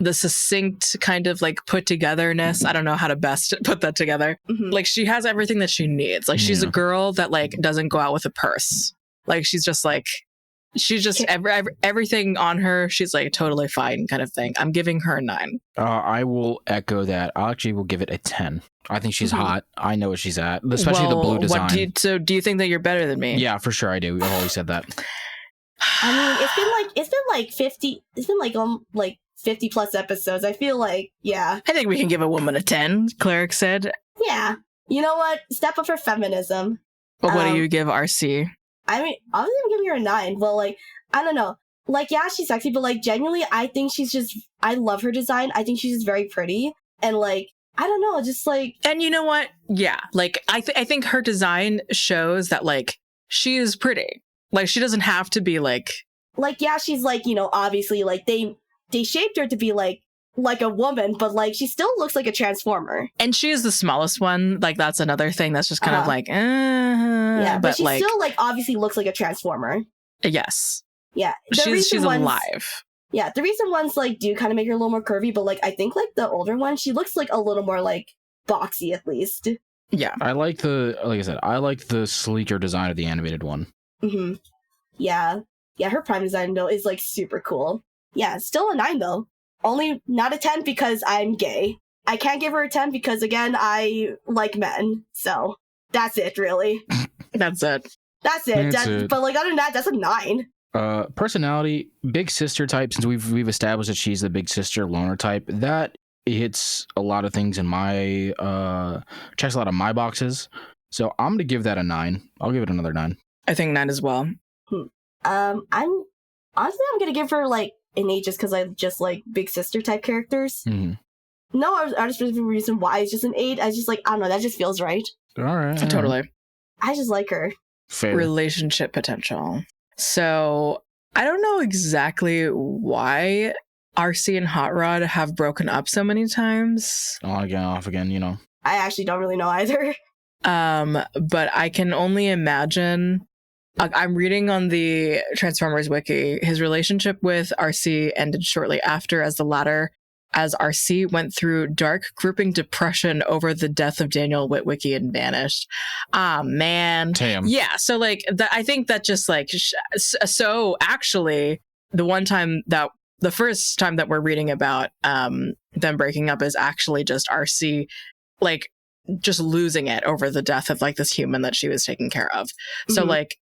the succinct kind of like put togetherness. I don't know how to best put that together. Like she has everything that she needs. Like she's a girl that like doesn't go out with a purse. Like she's just everything on her. She's like totally fine kind of thing. I'm giving her a 9. I will echo that. I actually will give it a 10. I think she's hot. I know what she's at, especially the blue design. Do you think that you're better than me? Yeah, for sure I do. I've always said that. I mean, it's been like 50. It's been like 50 plus episodes. I feel like, yeah. I think we can give a woman a 10, Cleric said. Yeah. You know what? Step up for feminism. But what do you give Arcee? I mean, obviously I'm giving her a 9. Well, like, I don't know. Like, yeah, she's sexy, but like, genuinely, I think I love her design. I think she's just very pretty. And like, I don't know, just like... And you know what? Yeah, like, I think her design shows that, like, she is pretty. Like, she doesn't have to be like... Like, yeah, she's like, you know, obviously, like, they shaped her to be like a woman, but like she still looks like a transformer. And she is the smallest one. Like that's another thing that's just kind of like, yeah, but she like, still like obviously looks like a transformer. Yes. Yeah. She's alive. Yeah. The recent ones like do kind of make her a little more curvy, but like I think like the older one, she looks like a little more like boxy at least. Yeah. I like the sleeker design of the animated one. Yeah. Yeah. Her prime design though is like super cool. Yeah, still a 9 though. Only not a 10 because I'm gay. I can't give her a 10 because again, I like men. So that's it, really. That's it. But like other than that, that's a 9. Personality, big sister type. Since we've established that she's the big sister loner type, that hits a lot of things in my checks a lot of my boxes. So I'm gonna give that a 9. I'll give it another 9. I think 9 as well. I'm gonna give her like an 8 just because I just like big sister type characters. No other specific reason why it's just an 8. I just like, I don't know, that just feels right. All right. Totally. I just like her. Fair. Relationship potential. So I don't know exactly why Arcee and Hot Rod have broken up so many times. On again, off again, you know. I actually don't really know either. But I can only imagine. I'm reading on the Transformers wiki. His relationship with Arcee ended shortly after, as Arcee went through dark, gripping depression over the death of Daniel Witwicky and vanished. Ah, man. Damn. Yeah. So, like, I think that just like, so actually, the first time that we're reading about them breaking up is actually just Arcee, like, just losing it over the death of like this human that she was taking care of. So, like,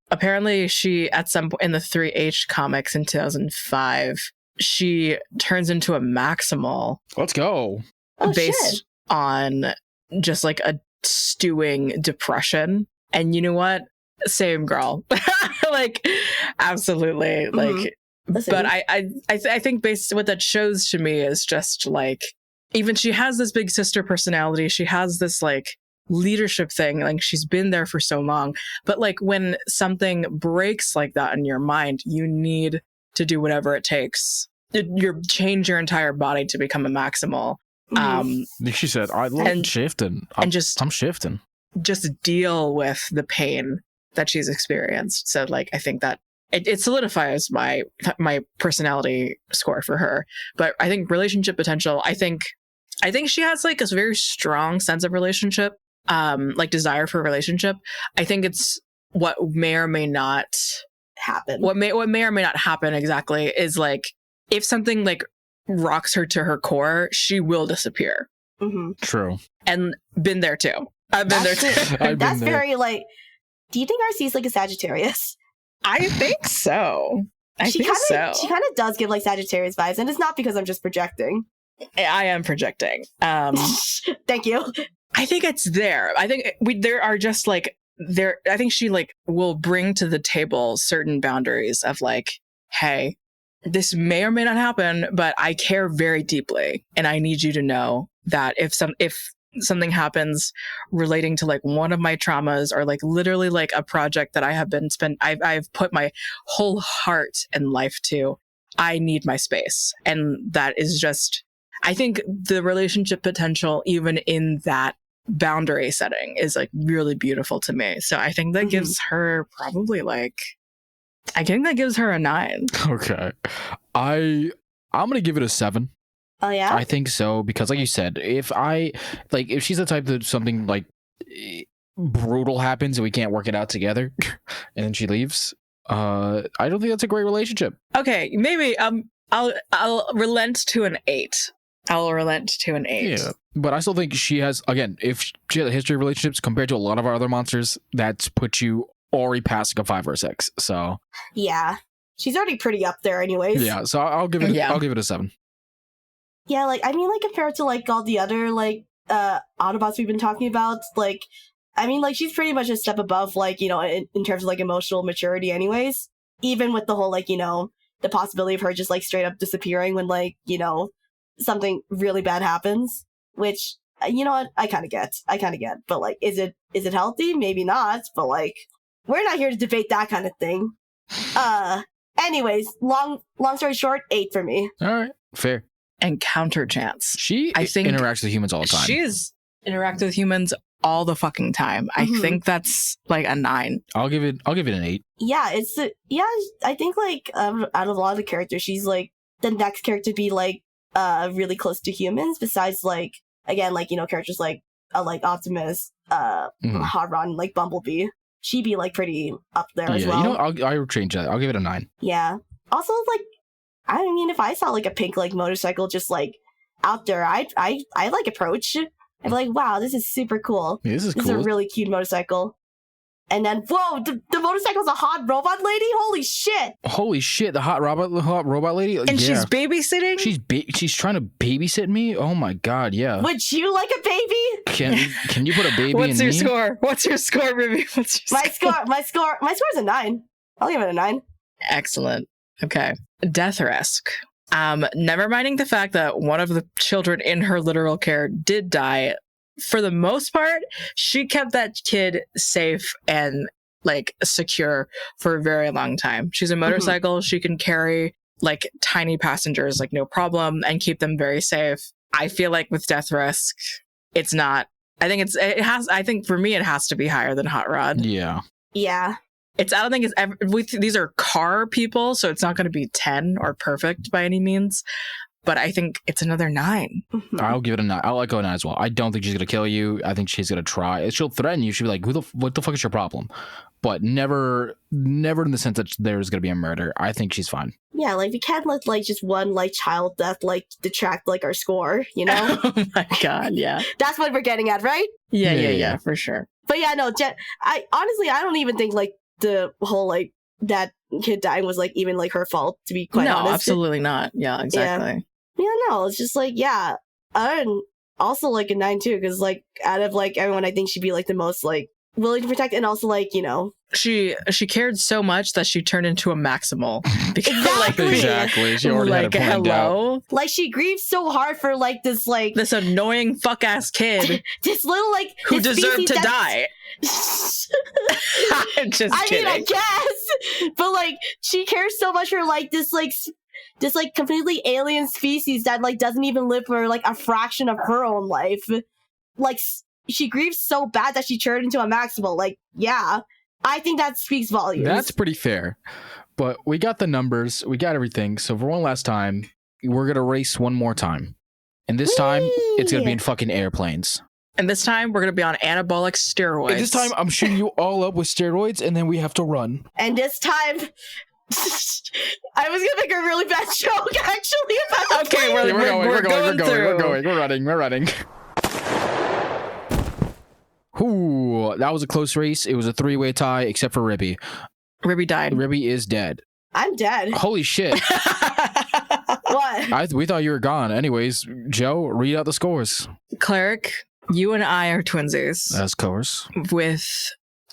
apparently she at some point in the 3H comics in 2005 she turns into a maximal. Let's go. Based on just like a stewing depression. And you know what, same girl. Like absolutely. Like but I think based what that shows to me is just like even she has this big sister personality. She has this like leadership thing. Like she's been there for so long. But like when something breaks like that in your mind, you need to do whatever it takes. You change your entire body to become a maximal. She said, I'm shifting. I'm shifting. Just deal with the pain that she's experienced. So like, I think that it solidifies my personality score for her. But I think relationship potential, I think she has like a very strong sense of relationship, like desire for a relationship. I think it's what may or may not happen. What may or may not happen exactly is like, if something like rocks her to her core, she will disappear. Mm-hmm. True. And been there too. I've been there too. That's very like, do you think Arcee's like a Sagittarius? I think so. She kind of does give like Sagittarius vibes, and it's not because I'm just projecting. I am projecting. Thank you. I think it's there. I think there are just like there. I think she like will bring to the table certain boundaries of like, hey, this may or may not happen, but I care very deeply, and I need you to know that if something happens relating to like one of my traumas or like literally like a project that I have I've put my whole heart and life to, I need my space. And that is just, I think the relationship potential, even in that boundary setting, is like really beautiful to me. So I think that gives her probably like, I think that gives her a 9. Okay. I'm going to give it a 7. Oh yeah, I think so, because like you said, if she's the type that something like brutal happens and we can't work it out together and then she leaves, I don't think that's a great relationship. Okay, maybe I'll relent to an 8. I'll relent to an 8. Yeah, but I still think she has, again, if she has a history of relationships compared to a lot of our other monsters, that's put you already past like a 5 or a 6. So yeah, she's already pretty up there anyways. Yeah, so I'll give it a 7. Yeah, like, I mean, like, compared to, like, all the other, like, Autobots we've been talking about, like, I mean, like, she's pretty much a step above, like, you know, in terms of, like, emotional maturity anyways. Even with the whole, like, you know, the possibility of her just, like, straight up disappearing when, like, you know, something really bad happens. Which, you know what, I kind of get. But, like, is it healthy? Maybe not. But, like, we're not here to debate that kind of thing. Anyways, long story short, 8 for me. All right, fair. Encounter chance. I think interacts with humans all the time. She is interacting with humans all the fucking time. I think that's like a 9. I'll give it an 8. Yeah, I think like out of a lot of the characters, she's like the next character to be like really close to humans. Besides like, again, like, you know, characters like Optimus, Hot Rod, and like Bumblebee. She'd be like pretty up there as well. You know, I'll change that. I'll give it a 9. Yeah. Also, like, I mean, if I saw like a pink like motorcycle just like out there, I like approach. I'd be like, wow, this is super cool. Yeah, this is This cool. is a really cute motorcycle. And then, whoa, the motorcycle's a hot robot lady? Holy shit, the hot robot lady? And she's babysitting? She's trying to babysit me? Oh my god, yeah. Would you like a baby? Can you put a baby in me? What's your score? What's your score, Ruby? My score is a 9. I'll give it a 9. Excellent. Okay. Death risk. Never minding the fact that one of the children in her literal care did die. For the most part, she kept that kid safe and like secure for a very long time. She's a motorcycle. She can carry like tiny passengers like no problem and keep them very safe. I feel like with death risk, it's not. I think for me it has to be higher than Hot Rod. Yeah. I don't think it's these are car people, so it's not going to be 10 or perfect by any means. But I think it's another 9. I'll give it a 9. I'll echo a 9 as well. I don't think she's going to kill you. I think she's going to try. She'll threaten you. She'll be like, what the fuck is your problem? But never in the sense that there's going to be a murder. I think she's fine. Yeah, like we can't let like just one like child death like detract like our score, you know? Oh my god, yeah. That's what we're getting at, right? Yeah, for sure. But yeah, no, I don't even think like the whole like that kid dying was like even like her fault, to be quite honest. No, absolutely not. Yeah, exactly. Yeah, no, it's just like, yeah. And also like a 9 too, because like out of like everyone, I think she'd be like the most like willing to protect, and also like, you know, she cared so much that she turned into a Maximal. Because Exactly. She already like, had it planned out. like she grieves so hard for like this annoying fuck ass kid this little like who this deserved to species die. I'm just kidding. I mean, I guess, but like she cares so much for like this completely alien species that like doesn't even live for like a fraction of her own life. Like she grieves so bad that she turned into a Maximal. Like, yeah, I think that speaks volumes. That's pretty fair. But we got the numbers, we got everything. So for one last time, we're gonna race one more time, and this time it's gonna be in fucking airplanes. And this time we're gonna be on anabolic steroids. And this time I'm shooting you all up with steroids, and then we have to run. And this time, I was gonna make a really bad joke actually about the okay, we're running. Ooh, that was a close race. It was a 3-way tie, except for Ribby. Ribby died. Ribby is dead. I'm dead. Holy shit. What? We thought you were gone. Anyways, Joe, read out the scores. Cleric, you and I are twinsies. Of course. With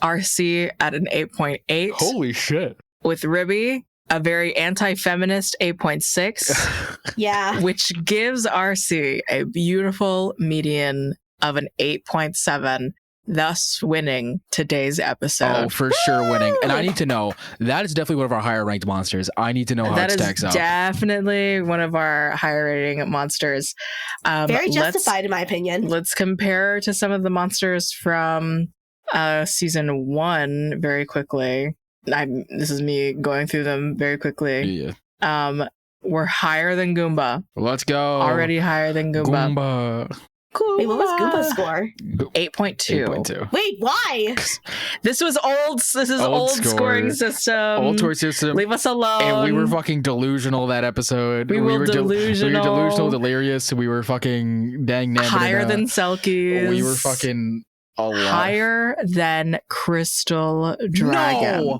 Arcee at an 8.8. Holy shit. With Ribby, a very anti-feminist 8.6. Yeah. Which gives Arcee a beautiful median of an 8.7. Thus winning today's episode. Oh, for sure winning. And I need to know, that is definitely one of our higher ranked monsters. I need to know how it stacks up. That is definitely one of our higher rating monsters. Very justified in my opinion. Let's compare to some of the monsters from season 1 very quickly. This is me going through them very quickly. Yeah. We're higher than Goomba. Let's go. Already higher than Goomba. Wait, what was Goomba's score? 8.2. Wait, why? This was old. This is old scoring system. Old scoring system. Leave us alone. And we were fucking delusional that episode. We were delusional. We were delusional, delirious. We were fucking dang higher than Selkies. We were fucking a lot. Higher than Crystal Dragons. No!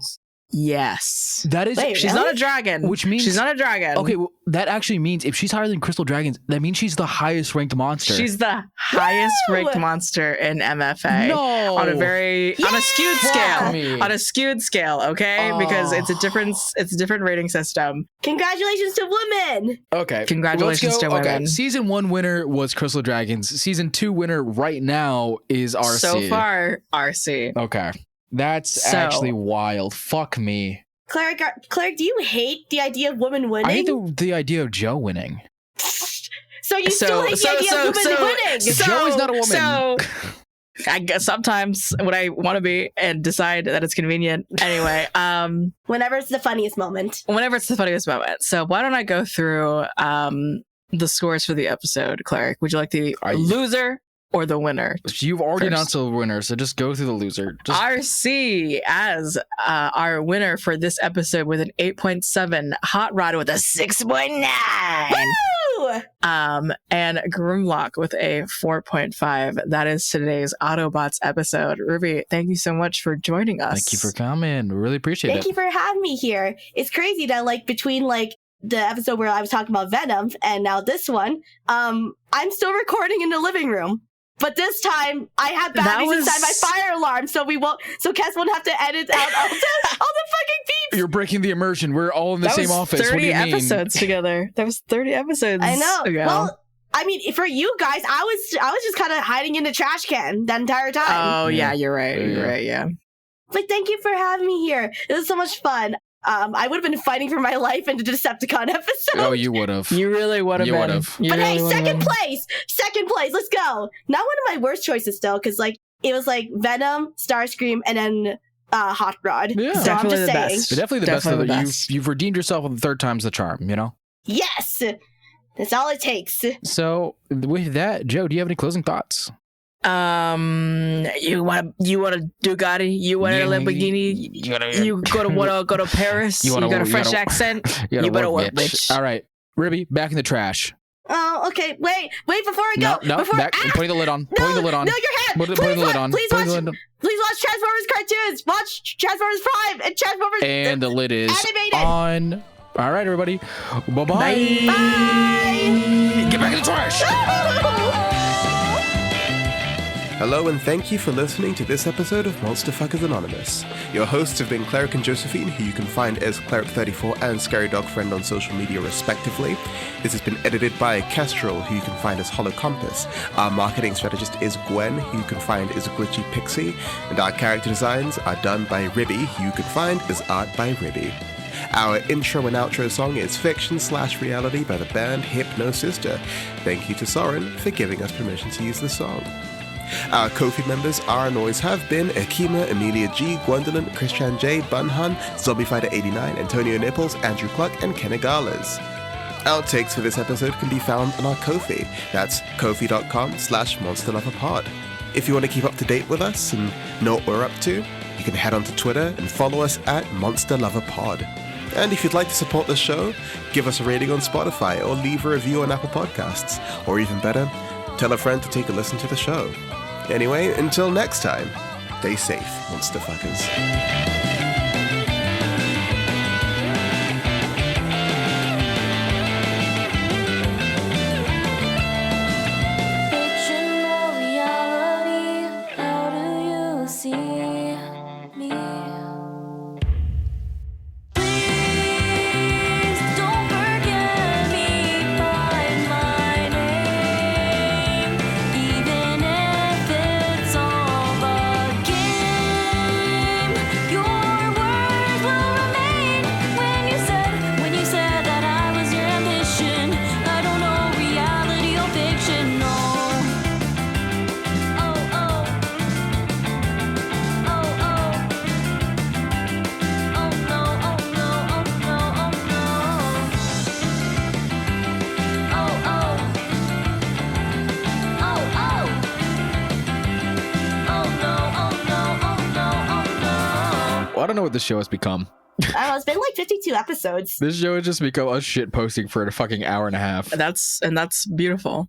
Yes. That is. Wait, she's really? not a dragon. Which means she's not a dragon. Okay, well, that actually means if she's higher than Crystal Dragons, that means she's the highest ranked monster. She's the highest ranked monster in MFA. No. On a skewed scale. On a skewed scale, okay? Because it's a different rating system. Congratulations to women. Okay. Congratulations to women. Okay. Season 1 winner was Crystal Dragons. Season 2 winner right now is Arcee. So far, Arcee. Okay. That's actually wild. Fuck me. Cleric, do you hate the idea of women winning? I hate the idea of Joe winning. So you still hate the idea of women winning? Joe is not a woman. So I guess sometimes when I want to be and decide that it's convenient. Anyway, whenever it's the funniest moment. So why don't I go through the scores for the episode, Cleric? Would you like the loser or the winner? You've already announced the winner, so just go through the loser. Arcee as our winner for this episode with an 8.7, Hot Rod with a 6.9. Woo! And Grimlock with a 4.5. That is today's Autobots episode. Ruby, thank you so much for joining us. Thank you for coming. We really appreciate it. Thank you for having me here. It's crazy that like between like the episode where I was talking about Venom and now this one, I'm still recording in the living room. But this time, I have batteries inside my fire alarm, so Kes won't have to edit out all the fucking beeps. You're breaking the immersion. We're all in the same office. 30 what do you episodes together. That was 30 episodes. I know. Ago. Well, I mean, for you guys, I was just kind of hiding in the trash can that entire time. Oh yeah, you're right. You're right. Yeah. But thank you for having me here. It was so much fun. I would have been fighting for my life in the Decepticon episode. Oh, you would have. You really would have. You would have. But hey, second place. Let's go. Not one of my worst choices still, because like it was like Venom, Starscream, and then Hot Rod. Yeah, so definitely I'm just saying. best. Definitely the best. You've redeemed yourself on the third time's the charm. You know. Yes, that's all it takes. So with that, Joe, do you have any closing thoughts? You want a Bugatti? You want a Lamborghini? You go to Paris? You got a French accent? You better work, bitch. All right, Ribby, back in the trash. Oh, okay. Wait before I go. No, back. Putting the lid on. Putting the lid on. No, your hand. Putting the lid on. Please watch Transformers cartoons. Watch Transformers Prime and Transformers. And the lid is animated. On. All right, everybody. Bye-bye. Bye. Get back in the trash. Hello and thank you for listening to this episode of Monster Fuckers Anonymous. Your hosts have been Cleric and Josephine, who you can find as Cleric34 and Scary Dog Friend on social media respectively. This has been edited by Kestrel, who you can find as Hollow Compass. Our marketing strategist is Gwen, who you can find as Glitchy Pixie. And our character designs are done by Ribby, who you can find as Art by Ribby. Our intro and outro song is Fiction/Reality by the band Hypnosister. Thank you to Soren for giving us permission to use the song. Our Ko-fi members are and always have been Akima, Amelia G, Gwendolyn, Christian J, Bunhun, Zombiefighter89, Antonio Nipples, Andrew Cluck, and Kenegales. Outtakes for this episode can be found on our Ko-fi. That's kofi.com/monsterloverpod. If you want to keep up to date with us and know what we're up to, you can head onto Twitter and follow us at monsterloverpod. And if you'd like to support the show, give us a rating on Spotify or leave a review on Apple Podcasts. Or even better, tell a friend to take a listen to the show. Anyway, until next time, stay safe, monster fuckers. Fiction or reality? How do you see me? Please don't forget me by my name, even if it's all a game. Your words will remain when you said that I was your ambition. I don't know reality or fiction, no. Oh, oh. Oh, oh. Oh, no, oh, no, oh, no, oh, no. Oh, oh. Oh, oh. Oh, no, oh, no, oh, no, oh, no. Well, I don't know what this show has become. I don't know, it's been like 52 episodes. This show has just become us shit posting for a fucking hour and a half. That's beautiful.